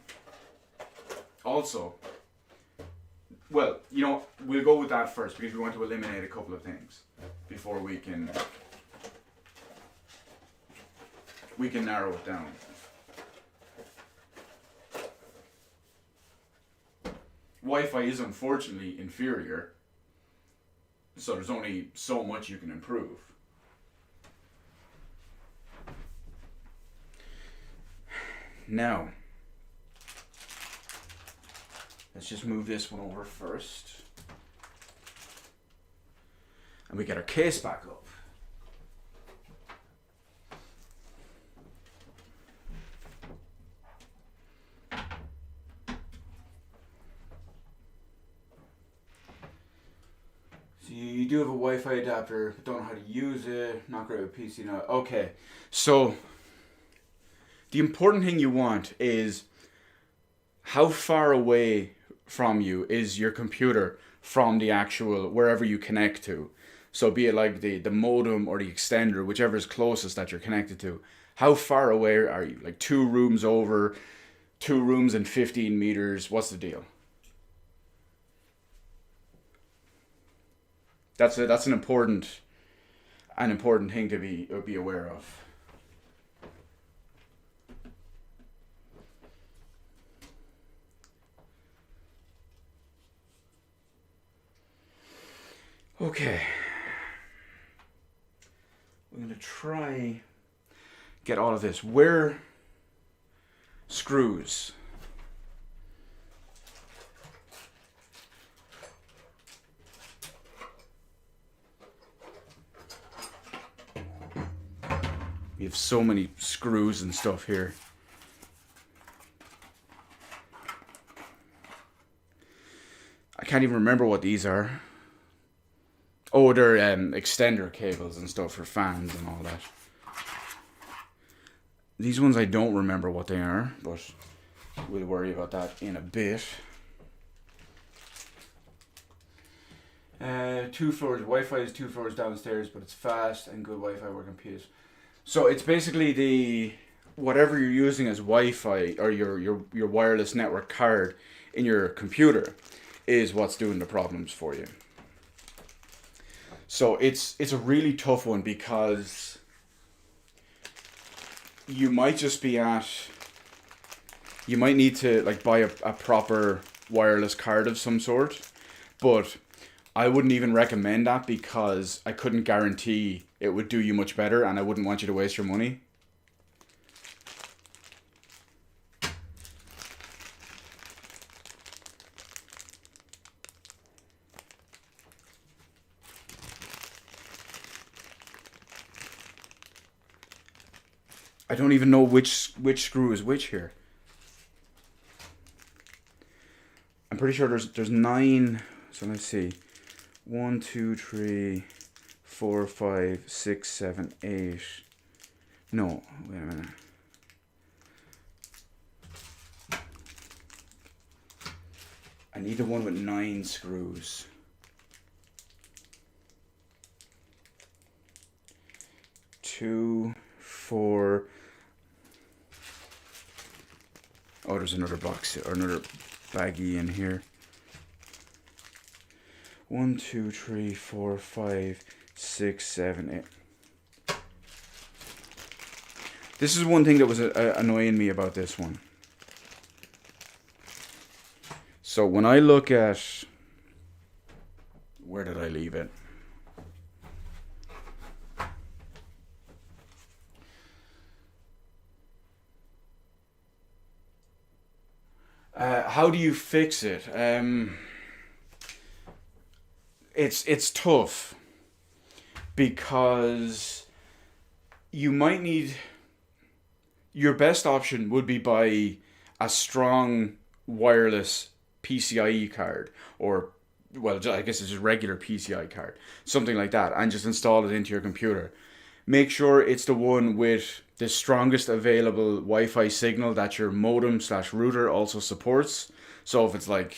Also, well, you know, we'll go with that first because we want to eliminate a couple of things before we can narrow it down. Wi-Fi is unfortunately inferior, so there's only so much you can improve. Now, let's just move this one over first. And we get our case back up. So you do have a Wi-Fi adapter, but don't know how to use it. Not great with PC now. Okay, so the important thing you want is how far away from you is your computer from the actual wherever you connect to. So be it like the modem or the extender, whichever is closest that you're connected to. How far away are you? Like 2 rooms over, 2 rooms and 15 meters. What's the deal? That's an important thing to be aware of. Okay, we're going to try get all of this. Where screws? We have so many screws and stuff here. I can't even remember what these are. Oh, they're extender cables and stuff for fans and all that. These ones I don't remember what they are, but we'll worry about that in a bit. 2 floors. Wi-Fi is 2 floors downstairs, but it's fast and good Wi-Fi working PS. So it's basically the whatever you're using as Wi-Fi or your wireless network card in your computer is what's doing the problems for you. So it's a really tough one because you might just be you might need to like buy a proper wireless card of some sort, but I wouldn't even recommend that because I couldn't guarantee it would do you much better and I wouldn't want you to waste your money. I don't even know which screw is which here. I'm pretty sure there's 9. So let's see. 1, 2, 3, 4, 5, 6, 7, 8. No, wait a minute. I need the one with 9 screws. Two, 4. Oh, there's another box or another baggie in here. 1, 2, 3, 4, 5, 6, 7, 8. This is one thing that was annoying me about this one. So when I look at, where did I leave it? How do you fix it? It's tough because you might need, your best option would be buy a strong wireless PCIe card, or well, I guess it's a regular PCI card, something like that, and just install it into your computer. Make sure it's the one with the strongest available Wi-Fi signal that your modem / router also supports. So if it's like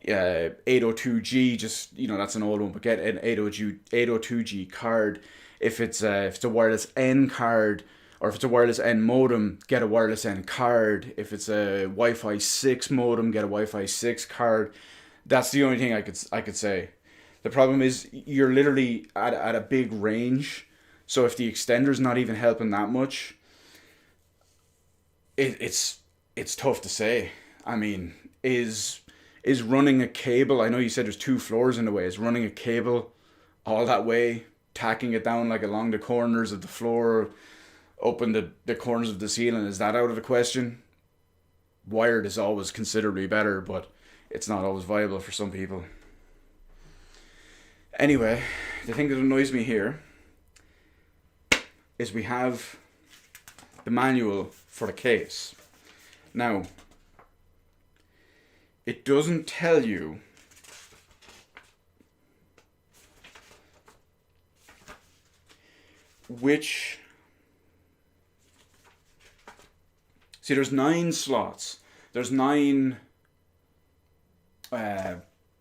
802G, just, that's an old one, but get an 802G card. If it's a wireless N card, or if it's a wireless N modem, get a wireless N card. If it's a Wi-Fi 6 modem, get a Wi-Fi 6 card. That's the only thing I could say. The problem is you're literally at a big range. So if the extender's not even helping that much, it's tough to say. I mean, is running a cable, I know you said there's 2 floors in the way, is running a cable all that way, tacking it down like along the corners of the floor, up in the corners of the ceiling, is that out of the question? Wired is always considerably better, but it's not always viable for some people. Anyway, the thing that annoys me here is we have the manual for the case. Now, it doesn't tell you which... See, there's 9 slots. There's 9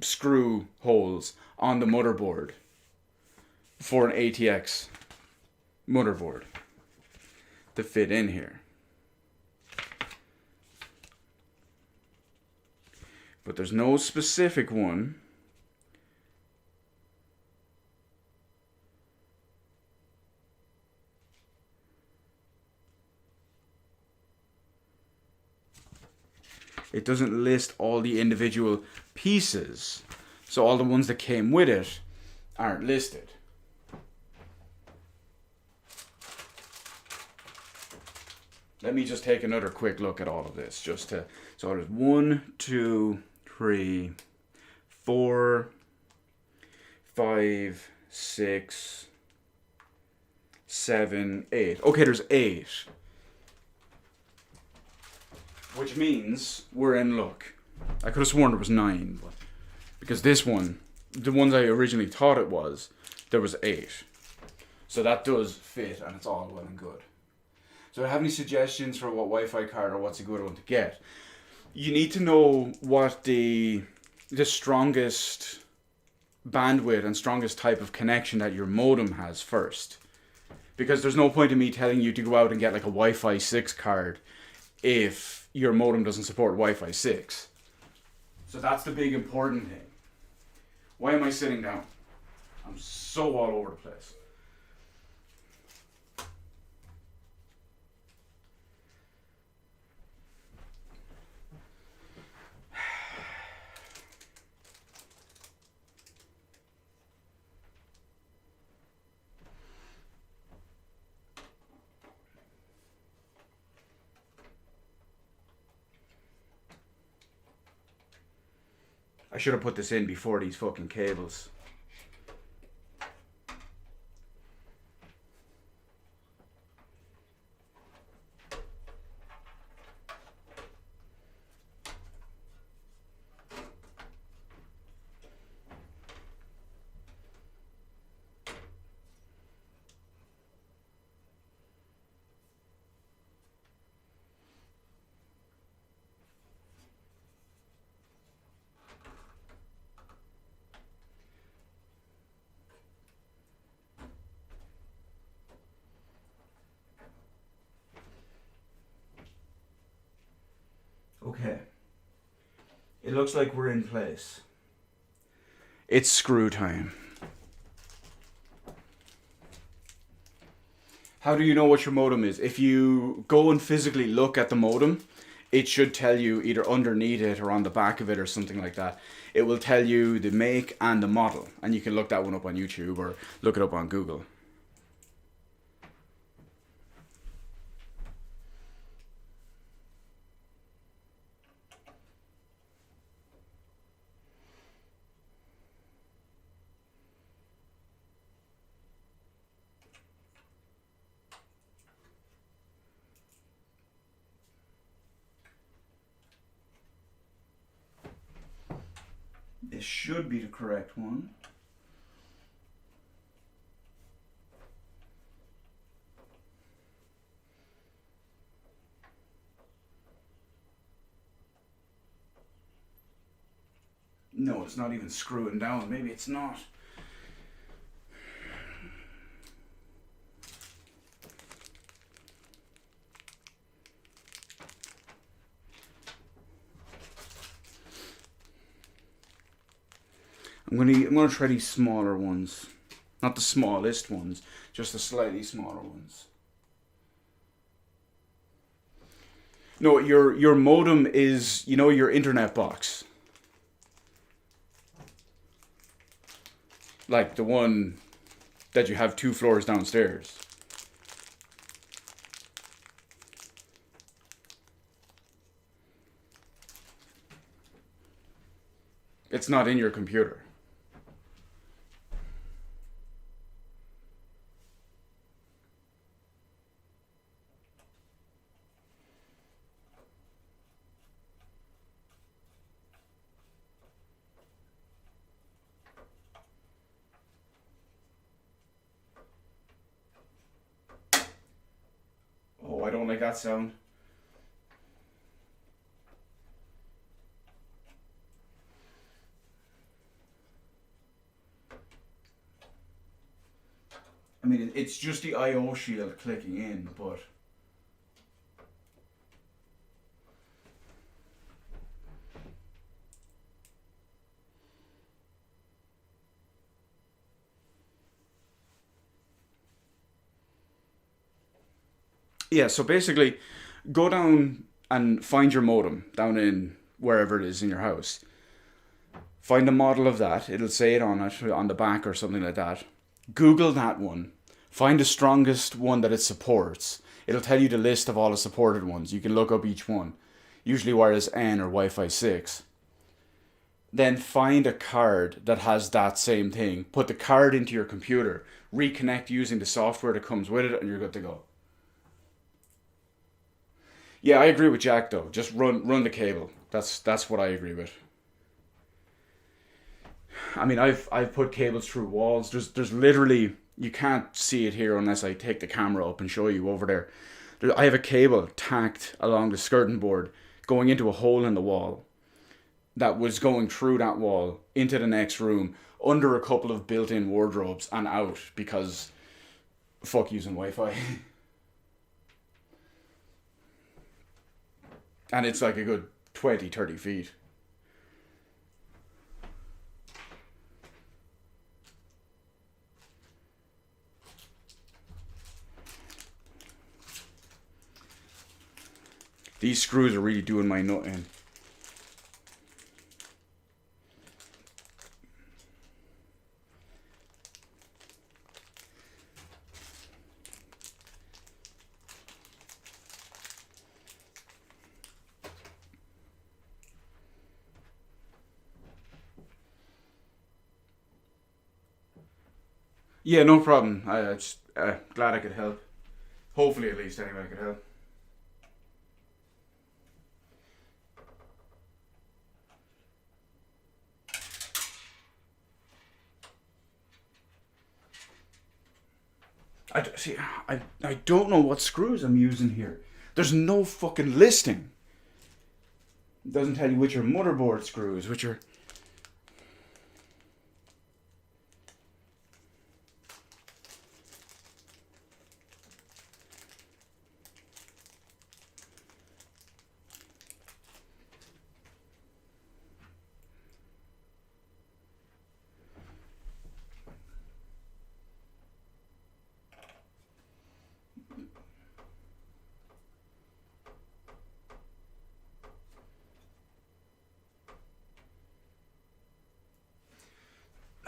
screw holes on the motherboard for an ATX motherboard to fit in here. But there's no specific one it doesn't list all the individual pieces. So all the ones that came with it aren't listed. Let me just take another quick look at all of this just to, so there's 1, 2, 3, 4, 5, 6, 7, 8. Okay, there's 8. Which means we're in luck. I could have sworn there was 9, but because this one, the ones I originally thought it was, there was 8. So that does fit, and it's all well and good. So do you have any suggestions for what Wi-Fi card or what's a good one to get? You need to know what the strongest bandwidth and strongest type of connection that your modem has first. Because there's no point in me telling you to go out and get like a Wi-Fi 6 card if your modem doesn't support Wi-Fi 6. So that's the big important thing. Why am I sitting down? I'm so all over the place. I should have put this in before these fucking cables. Okay. It looks like we're in place. It's screw time. How do you know what your modem is? If you go and physically look at the modem, it should tell you either underneath it or on the back of it or something like that. It will tell you the make and the model. And you can look that one up on YouTube or look it up on Google. This should be the correct one. No, it's not even screwing down. Maybe it's not. I'm gonna try these smaller ones. Not the smallest ones, just the slightly smaller ones. No, your modem is, you know, your internet box. Like the one that you have 2 floors downstairs. It's not in your computer. Oh, I don't like that sound. I mean, it's just the I/O shield clicking in, but yeah, so basically, go down and find your modem down in wherever it is in your house. Find a model of that. It'll say it on the back or something like that. Google that one. Find the strongest one that it supports. It'll tell you the list of all the supported ones. You can look up each one. Usually wireless N or Wi-Fi 6. then find a card that has that same thing, put the card into your computer, reconnect using the software that comes with it, and you're good to go. Yeah, I agree with Jack though. Just run the cable. That's what I agree with. I mean, I've put cables through walls. There's literally, you can't see it here unless I take the camera up and show you over there. I have a cable tacked along the skirting board going into a hole in the wall that was going through that wall into the next room under a couple of built-in wardrobes and out because fuck using Wi-Fi. And it's like a good 20-30 feet. These screws are really doing my nut in. Yeah, no problem. I just glad I could help. Hopefully, at least anyway, I could help. See. I don't know what screws I'm using here. There's no fucking listing. It doesn't tell you which are motherboard screws, which are.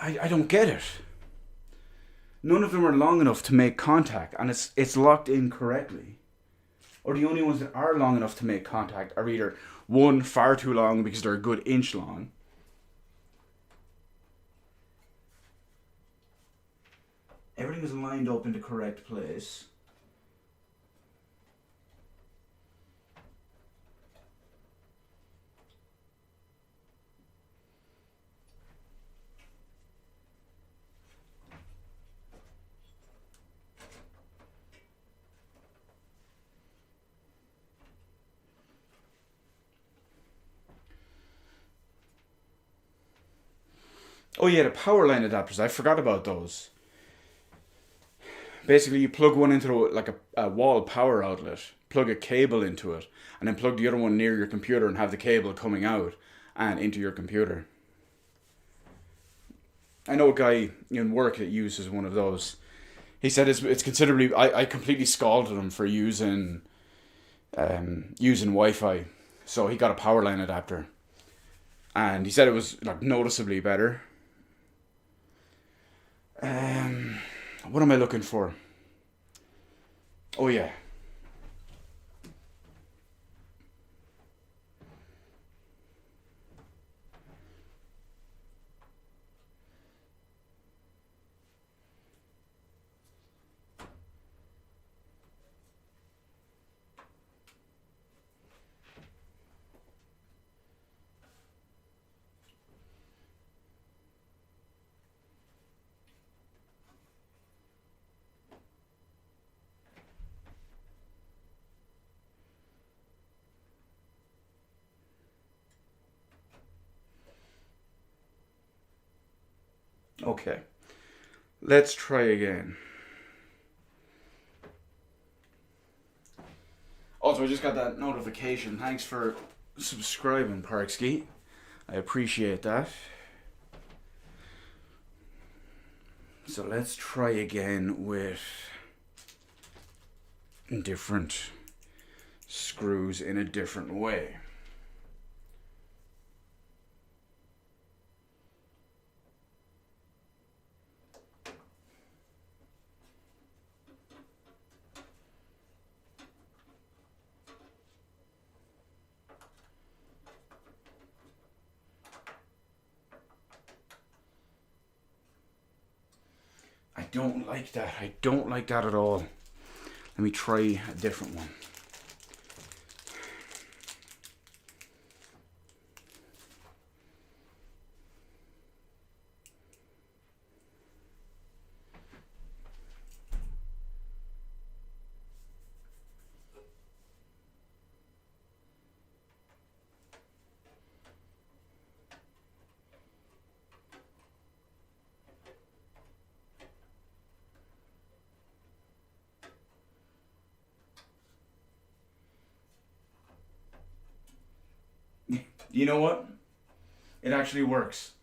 I don't get it. None of them are long enough to make contact, and it's locked in correctly. Or the only ones that are long enough to make contact are either one, far too long because they're a good inch long. Everything is lined up in the correct place. Oh yeah, the power line adapters. I forgot about those. Basically, you plug one into like a wall power outlet, plug a cable into it, and then plug the other one near your computer and have the cable coming out and into your computer. I know a guy in work that uses one of those. He said it's considerably. I completely scalded him for using Wi-Fi, so he got a power line adapter, and he said it was like noticeably better. Um, what am I looking for? Oh yeah. Okay. Let's try again. Also, I just got that notification. Thanks for subscribing, Parksky. I appreciate that. So let's try again with different screws in a different way. don't like that. I don't like that at all. Let me try a different one. You know what? It actually works.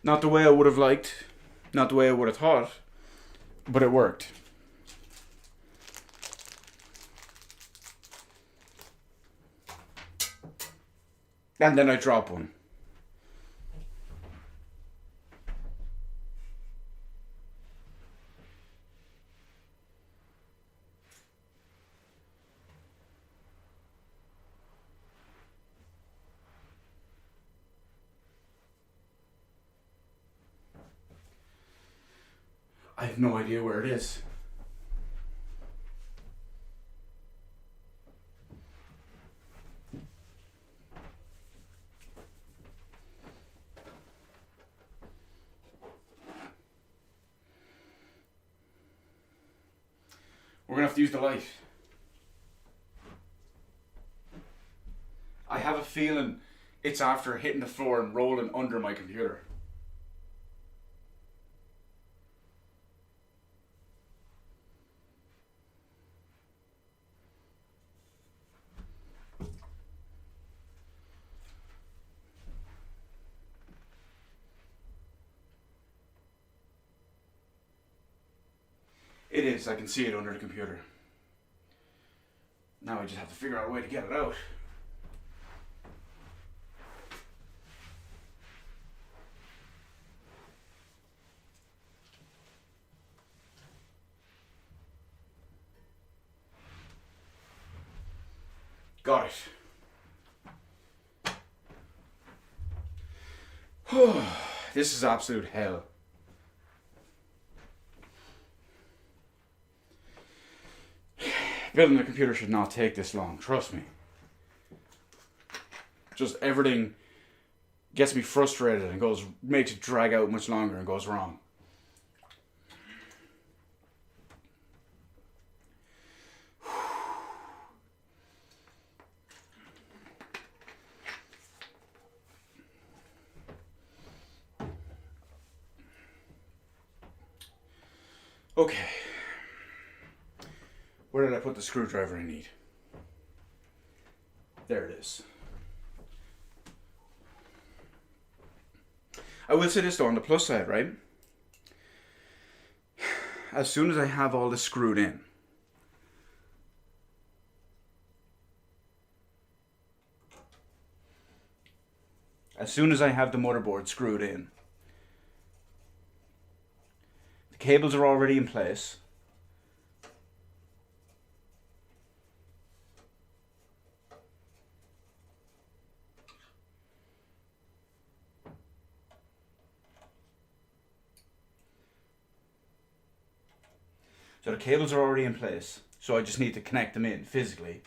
Not the way I would have liked, not the way I would have thought, but it worked. And then I drop one. I have no idea where it is. We're gonna have to use the light. I have a feeling it's after hitting the floor and rolling under my computer. It is, I can see it under the computer. Now I just have to figure out a way to get it out. Got it. This is absolute hell. Building a computer should not take this long, trust me. Just everything gets me frustrated and makes it drag out much longer and goes wrong. Okay. Where did I put the screwdriver I need? There it is. I will say this though, on the plus side, right? As soon as I have all this screwed in, as soon as I have the motherboard screwed in, the cables are already in place. So the cables are already in place, so I just need to connect them in physically.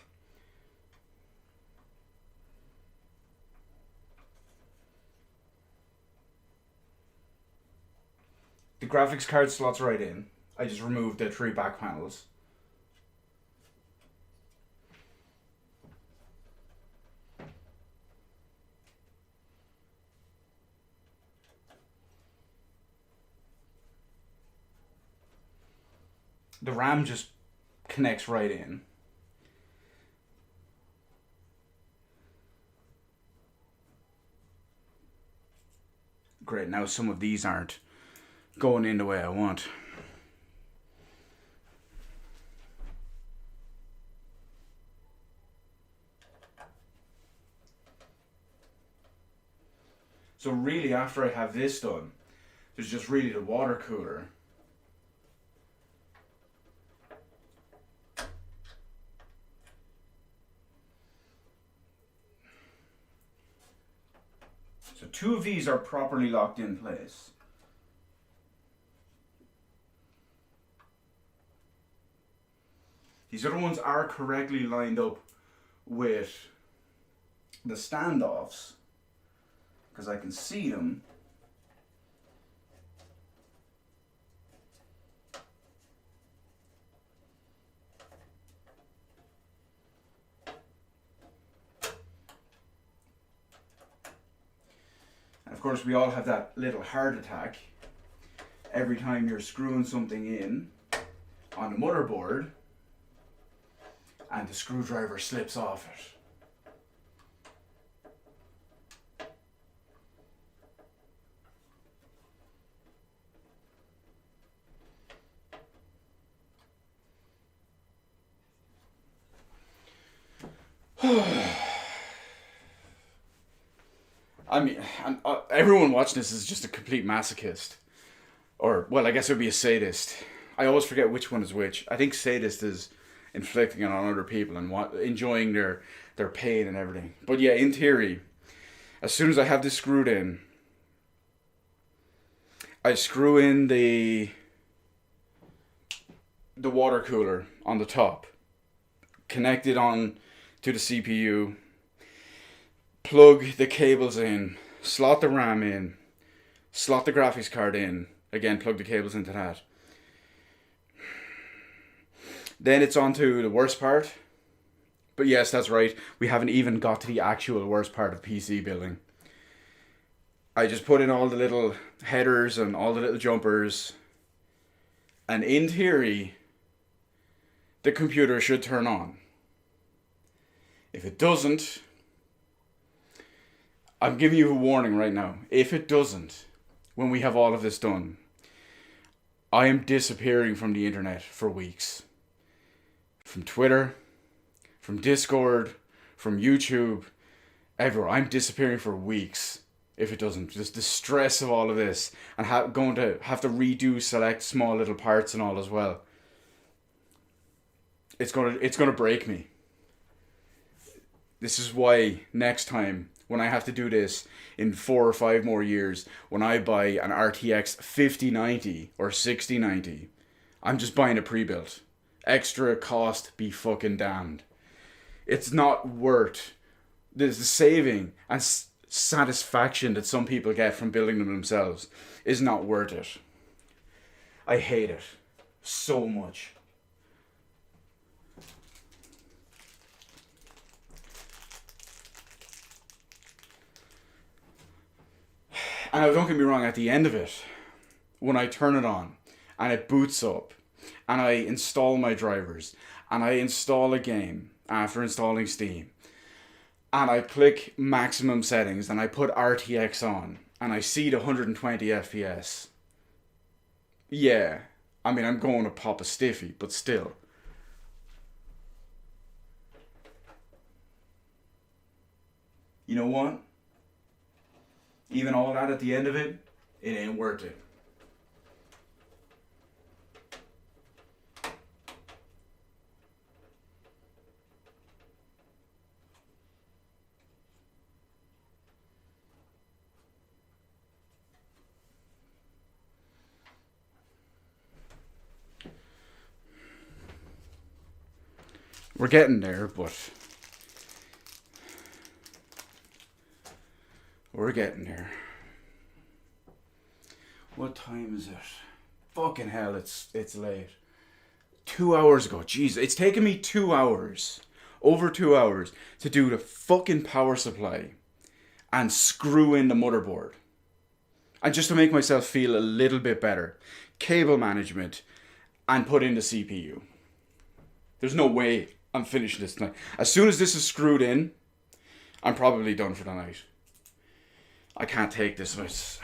The graphics card slots right in. I just removed the 3 back panels. The RAM just connects right in. Great, now some of these aren't going in the way I want. So really, after I have this done, there's just really the water cooler. So 2 of these are properly locked in place. These other ones are correctly lined up with the standoffs, because I can see them. And of course, we all have that little heart attack every time you're screwing something in on the motherboard and the screwdriver slips off it. I mean, everyone watching this is just a complete masochist. Or, well, I guess it would be a sadist. I always forget which one is which. I think sadist is inflicting it on other people and enjoying their pain and everything. But yeah, in theory, as soon as I have this screwed in, I screw in the water cooler on the top, connect it on to the CPU, plug the cables in, slot the RAM in, slot the graphics card in, again plug the cables into that. Then it's on to the worst part. But yes, that's right, we haven't even got to the actual worst part of PC building. I just put in all the little headers and all the little jumpers, and in theory, the computer should turn on. If it doesn't, I'm giving you a warning right now. If it doesn't, when we have all of this done, I am disappearing from the internet for weeks. From Twitter, from Discord, from YouTube, everywhere. I'm disappearing for weeks if it doesn't. Just the stress of all of this, and going to have to redo select small little parts and all as well. It's gonna break me. This is why next time, when I have to do this in 4 or 5 more years, when I buy an RTX 5090 or 6090, I'm just buying a pre-built. Extra cost be fucking damned. It's not worth the saving and satisfaction that some people get from building them themselves is not worth it. I hate it so much. And don't get me wrong, at the end of it, when I turn it on and it boots up and I install my drivers and I install a game after installing Steam and I click maximum settings and I put RTX on and I see the 120 FPS, yeah, I mean, I'm going to pop a stiffy, but still. You know what? Even all that at the end of it, it ain't worth it. We're getting there, but we're getting there. What time is it? Fucking hell, it's late. 2 hours ago. Jeez, it's taken me 2 hours. Over 2 hours to do the fucking power supply and screw in the motherboard. And just to make myself feel a little bit better. Cable management and put in the CPU. There's no way I'm finishing this tonight. As soon as this is screwed in, I'm probably done for the night. I can't take this. It's...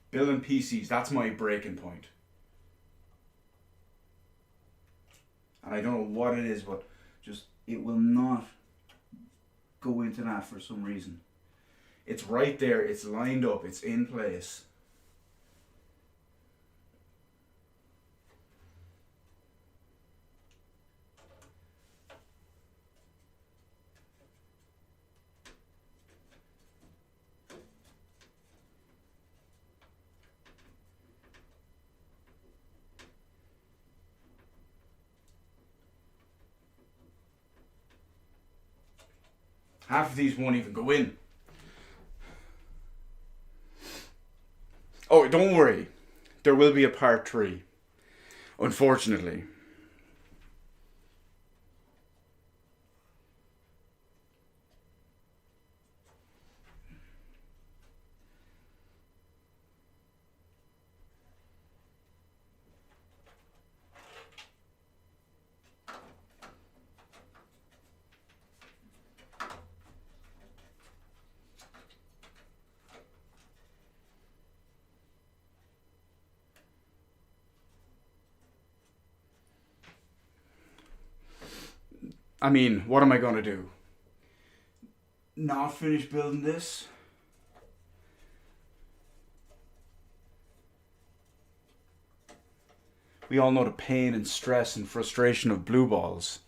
Building PCs, that's my breaking point. And I don't know what it is, but just, it will not go into that for some reason. It's right there, it's lined up, it's in place. Half of these won't even go in. Oh, don't worry. There will be a part 3. Unfortunately. I mean, what am I going to do? Not finish building this? We all know the pain and stress and frustration of blue balls.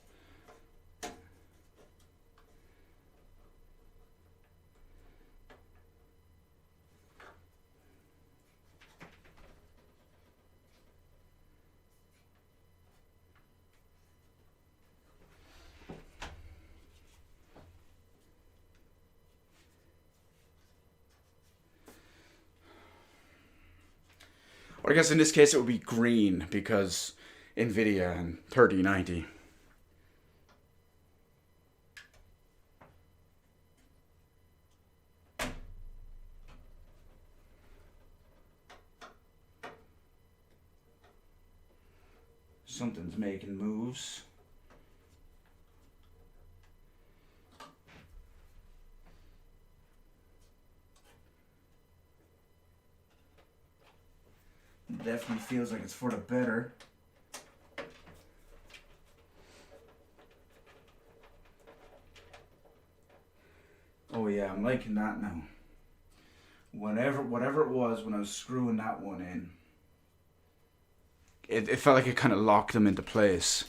Or I guess in this case it would be green because NVIDIA and 3090. Something's making moves. Definitely feels like it's for the better. Oh yeah, I'm liking that now. Whatever it was when I was screwing that one in, it felt like it kind of locked them into place.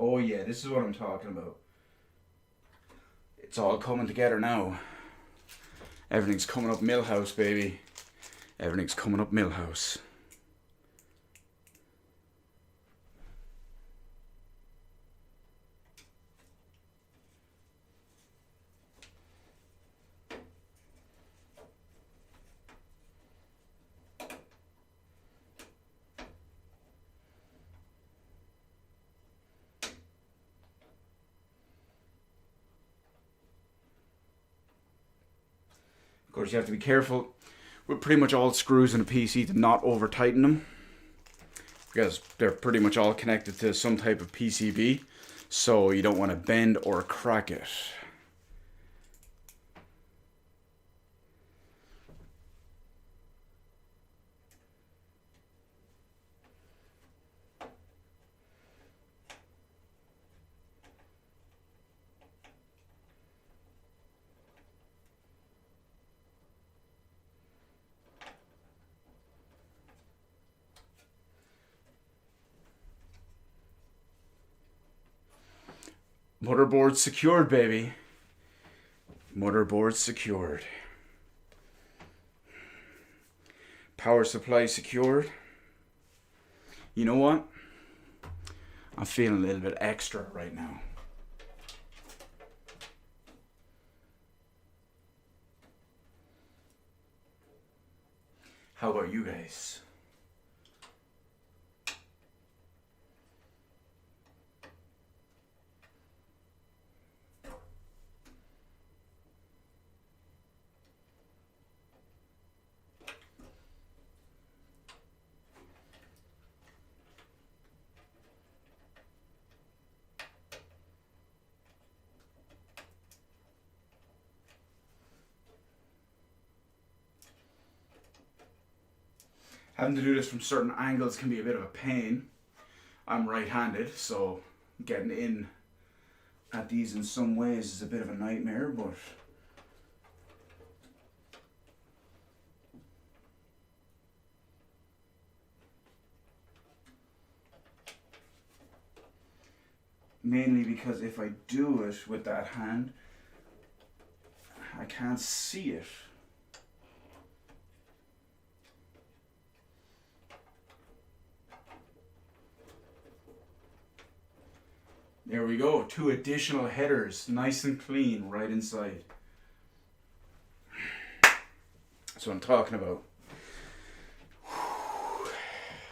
Oh yeah, this is what I'm talking about. It's all coming together now. Everything's coming up Millhouse, baby. Everything's coming up Millhouse. Of course, you have to be careful with pretty much all screws in a PC to not over tighten them, because they're pretty much all connected to some type of PCB, so you don't want to bend or crack it. Motherboard secured, baby. Motherboard secured. Power supply secured. You know what? I'm feeling a little bit extra right now. How about you guys? Having to do this from certain angles can be a bit of a pain. I'm right-handed, so getting in at these in some ways is a bit of a nightmare, but Mainly because if I do it with that hand, I can't see it. There we go, 2 additional headers, nice and clean, right inside. That's what I'm talking about.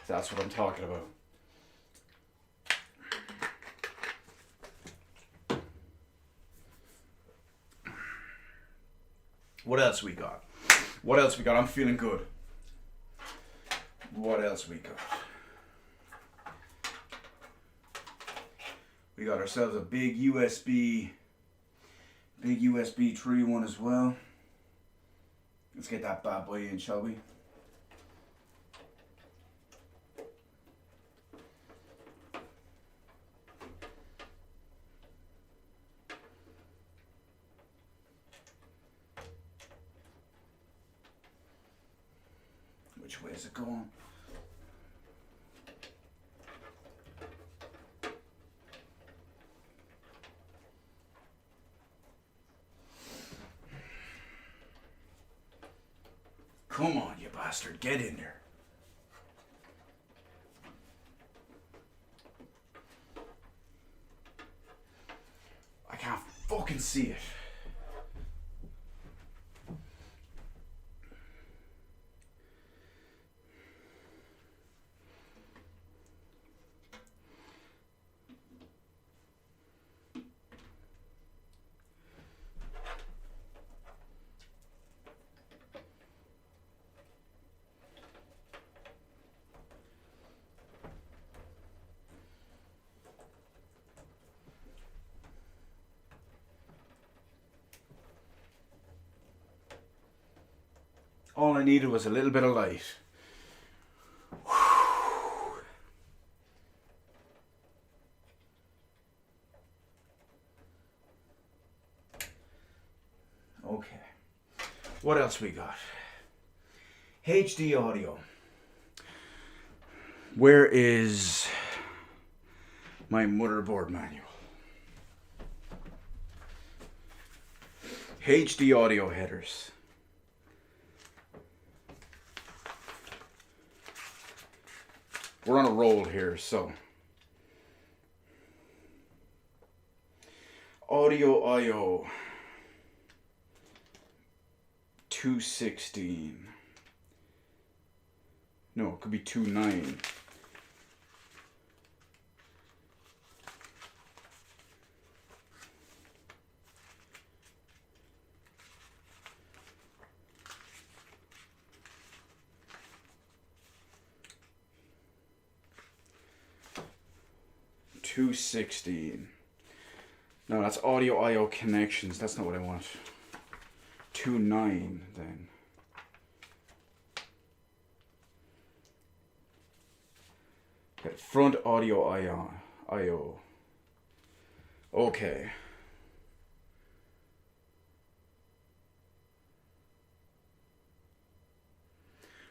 That's what I'm talking about. What else we got? What else we got? I'm feeling good. What else we got? We got ourselves a big USB 3 one as well. Let's get that bad boy in, shall we? Which way is it going? Come on, you bastard, get in there. I can't fucking see it. All I needed was a little bit of light. Okay. What else we got? HD audio. Where is my motherboard manual? HD audio headers. We're on a roll here, so. Audio I/O 216. No, it could be 29. $216. No, that's audio I/O connections. That's not what I want. 29 then. Okay, front audio I/O. Okay.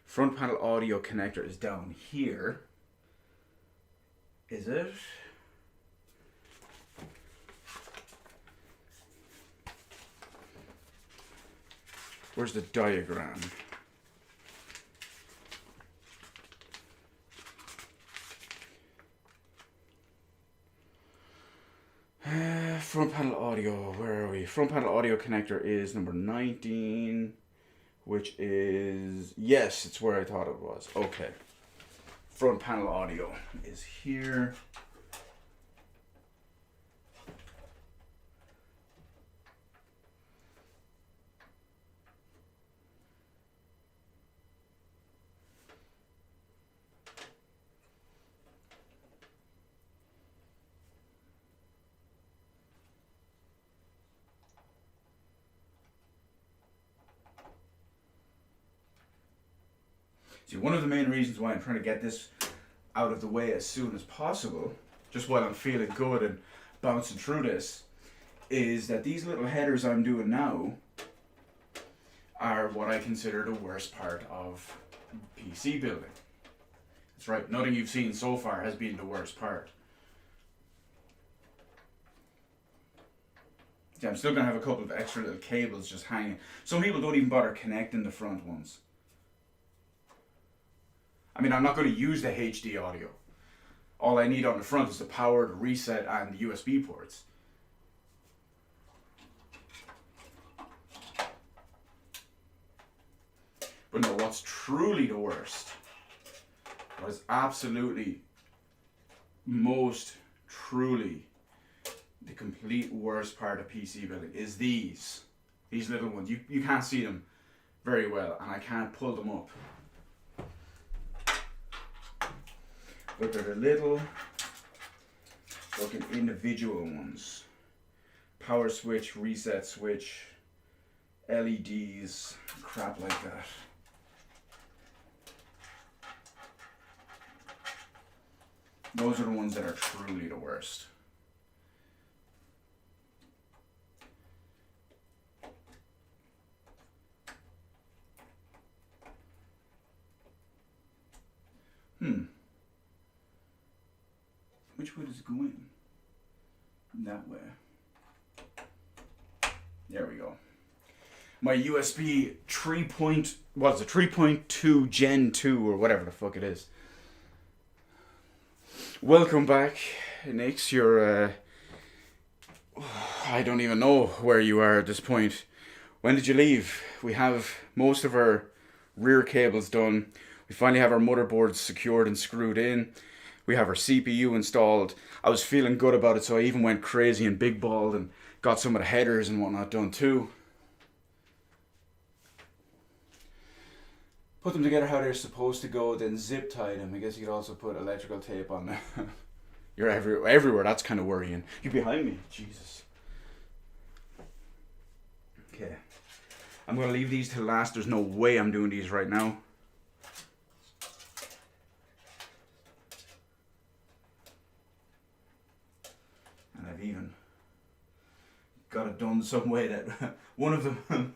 Front panel audio connector is down here. Is it? Where's the diagram? Front panel audio, where are we? Front panel audio connector is number 19, which is, yes, it's where I thought it was. Okay. Front panel audio is here. See, one of the main reasons why I'm trying to get this out of the way as soon as possible, just while I'm feeling good and bouncing through this, is that these little headers I'm doing now are what I consider the worst part of PC building. That's right, nothing you've seen so far has been the worst part. Yeah, I'm still going to have a couple of extra little cables just hanging. Some people don't even bother connecting the front ones. I mean, I'm not going to use the HD audio. All I need on the front is the power, the reset, and the USB ports. But no, what's truly the worst, what is absolutely, most truly the complete worst part of PC building is these little ones. You can't see them very well, and I can't pull them up. But they're the little fucking individual ones. Power switch, reset switch, LEDs, crap like that. Those are the ones that are truly the worst. Which way does it go in? That way. There we go. My USB 3.2 Gen 2 or whatever the fuck it is. Welcome back, Nix. You're, I don't even know where you are at this point. When did you leave? We have most of our rear cables done. We finally have our motherboards secured and screwed in. We have our CPU installed. I was feeling good about it, so I even went crazy and big balled and got some of the headers and whatnot done too. Put them together how they're supposed to go, then zip tie them. I guess you could also put electrical tape on them. You're everywhere. That's kind of worrying. You're behind me. Jesus. Okay. I'm going to leave these till last. There's no way I'm doing these right now. And I've even got it done some way that one of them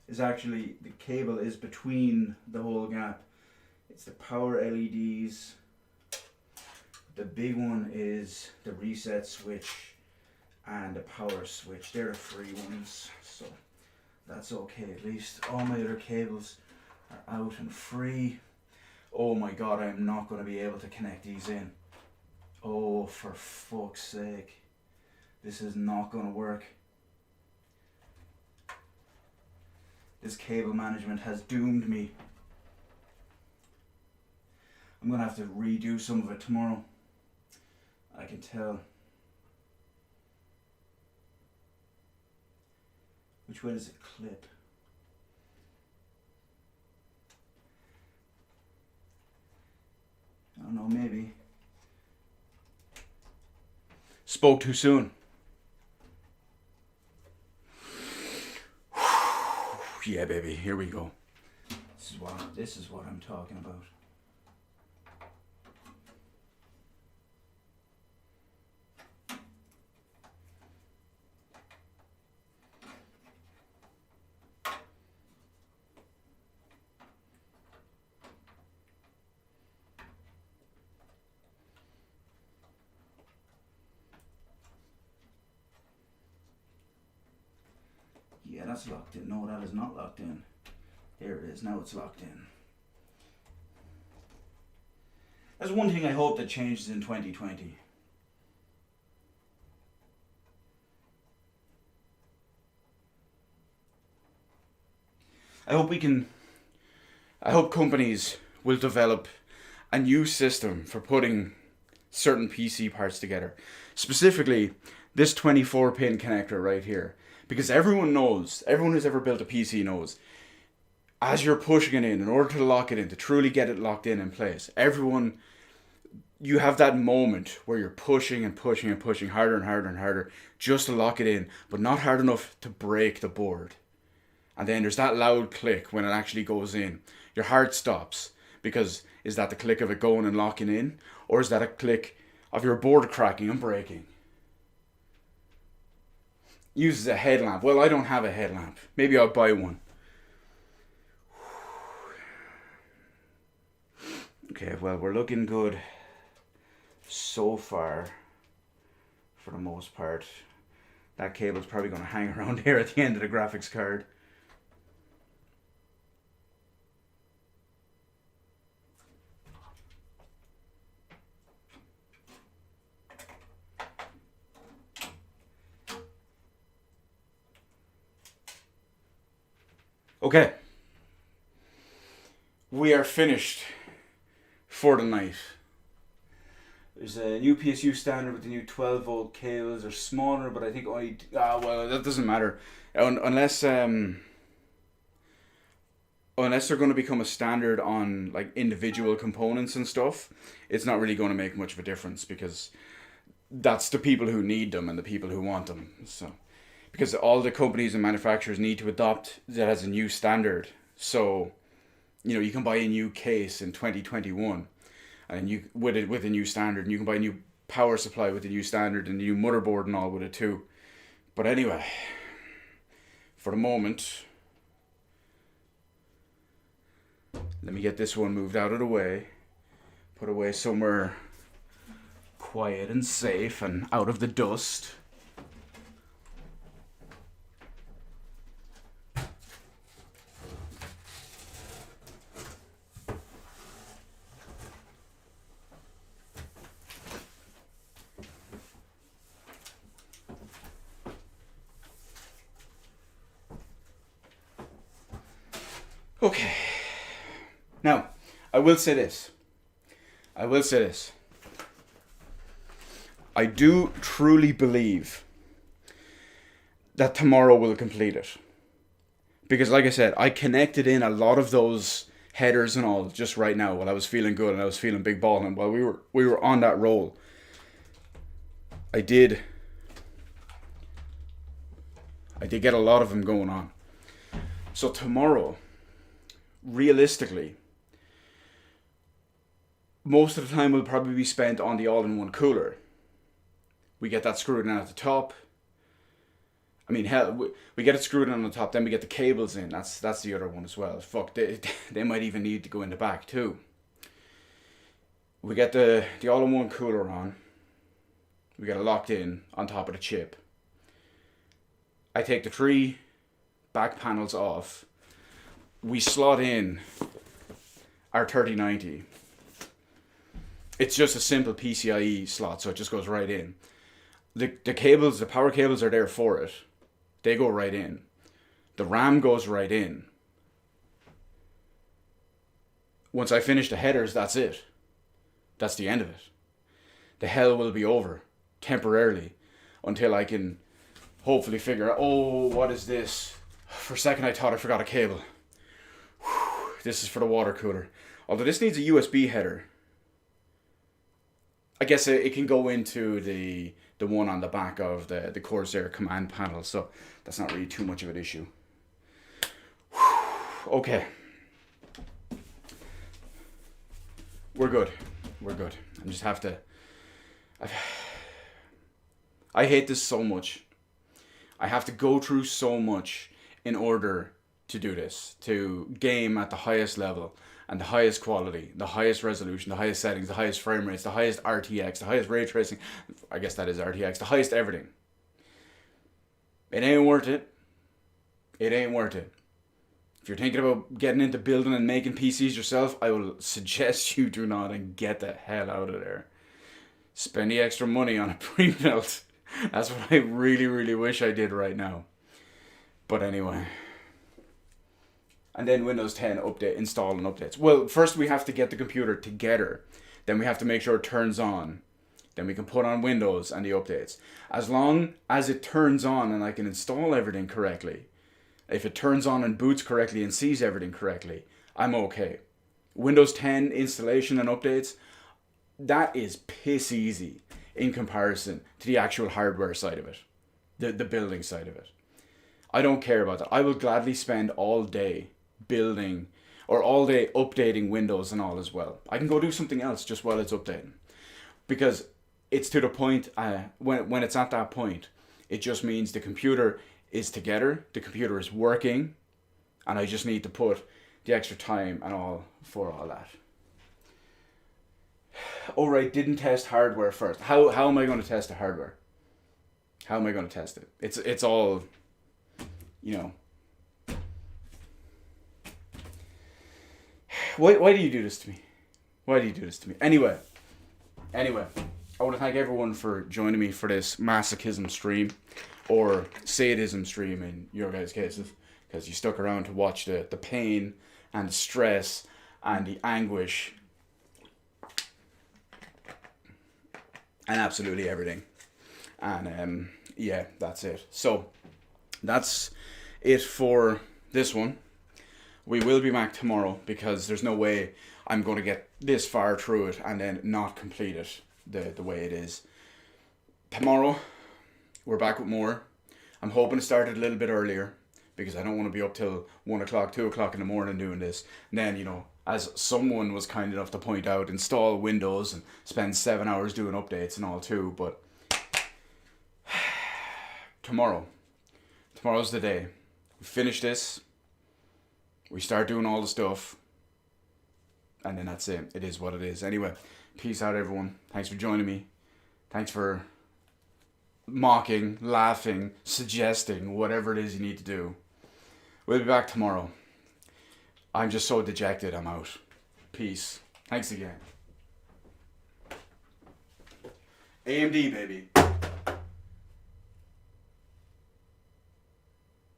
is actually, the cable is between the whole gap. It's the power LEDs. The big one is the reset switch and the power switch. They're the free ones, so that's okay. At least all my other cables are out and free. Oh my god, I am not going to be able to connect these in. Oh, for fuck's sake. This is not going to work. This cable management has doomed me. I'm going to have to redo some of it tomorrow. I can tell. Which way does it clip? I don't know, maybe. Spoke too soon. Yeah, baby, here we go. This is what I'm talking about. Yeah, that's locked in. No, that is not locked in. There it is. Now it's locked in. That's one thing I hope that changes in 2020. I hope companies will develop a new system for putting certain PC parts together. Specifically, this 24-pin connector right here. Because everyone who's ever built a PC knows, as you're pushing it in order to lock it in, to truly get it locked in place, you have that moment where you're pushing and pushing and pushing harder and harder and harder just to lock it in, but not hard enough to break the board. And then there's that loud click when it actually goes in. Your heart stops, because is that the click of it going and locking in? Or is that a click of your board cracking and breaking? Uses a headlamp. Well, I don't have a headlamp. Maybe I'll buy one. Okay, well, we're looking good so far, for the most part. That cable's probably going to hang around here at the end of the graphics card. Okay. We are finished for the night. There's a new PSU standard with the new 12 volt cables. They're smaller, but I think only... well, that doesn't matter. Unless they're going to become a standard on like individual components and stuff, it's not really going to make much of a difference, because that's the people who need them and the people who want them. So, because all the companies and manufacturers need to adopt that as a new standard. So, you can buy a new case in 2021, and you with a new standard, and you can buy a new power supply with the new standard and the new motherboard and all with it too. But anyway, for the moment, let me get this one moved out of the way, put away somewhere quiet and safe and out of the dust. Okay. Now, I will say this. I do truly believe that tomorrow will complete it. Because like I said, I connected in a lot of those headers and all just right now while I was feeling good and I was feeling big ball, and while we were on that roll, I did get a lot of them going on. So tomorrow, realistically, most of the time will probably be spent on the all-in-one cooler. We get that screwed in at the top. I mean, hell, we get it screwed in on the top, then we get the cables in. That's the other one as well. Fuck, they might even need to go in the back too. We get the all-in-one cooler on. We get it locked in on top of the chip. I take the 3 back panels off. We slot in our 3090. It's just a simple PCIe slot, so it just goes right in. The cables, the power cables are there for it. They go right in. The RAM goes right in. Once I finish the headers, that's it. That's the end of it. The hell will be over, temporarily, until I can hopefully figure out, oh, what is this? For a second I thought I forgot a cable. Whew, this is for the water cooler. Although this needs a USB header. I guess it can go into the one on the back of the Corsair command panel, so that's not really too much of an issue. Whew, okay. We're good. I just have to... I hate this so much. I have to go through so much in order to do this, to game at the highest level and the highest quality, the highest resolution, the highest settings, the highest frame rates, the highest RTX, the highest ray tracing. I guess that is RTX, the highest everything. It ain't worth it. It ain't worth it. If you're thinking about getting into building and making PCs yourself, I will suggest you do not, and get the hell out of there. Spend the extra money on a pre-built. That's what I really, really wish I did right now. But anyway. And then Windows 10 update, install and updates. Well, first we have to get the computer together. Then we have to make sure it turns on. Then we can put on Windows and the updates. As long as it turns on and I can install everything correctly, if it turns on and boots correctly and sees everything correctly, I'm okay. Windows 10 installation and updates, that is piss easy in comparison to the actual hardware side of it, the building side of it. I don't care about that. I will gladly spend all day building or all day updating Windows and all as well. I can go do something else just while it's updating, because it's to the point when it's at that point, it just means the computer is together, the computer is working, and I just need to put the extra time and all for all that. Alright, didn't test hardware first. How am I going to test the hardware? How am I going to test it? It's all, you know. Why do you do this to me? Why do you do this to me? Anyway, I want to thank everyone for joining me for this masochism stream, or sadism stream in your guys' cases, because you stuck around to watch the pain and the stress and the anguish and absolutely everything. And yeah, that's it. So that's it for this one. We will be back tomorrow, because there's no way I'm going to get this far through it and then not complete it the way it is. Tomorrow, we're back with more. I'm hoping to start it a little bit earlier, because I don't want to be up till 1 o'clock, 2 o'clock in the morning doing this. And then, you know, as someone was kind enough to point out, install Windows and spend 7 hours doing updates and all too. But tomorrow's the day. We finish this. We start doing all the stuff. And then that's it. It is what it is. Anyway, peace out, everyone. Thanks for joining me. Thanks for mocking, laughing, suggesting, whatever it is you need to do. We'll be back tomorrow. I'm just so dejected. I'm out. Peace. Thanks again. AMD, baby.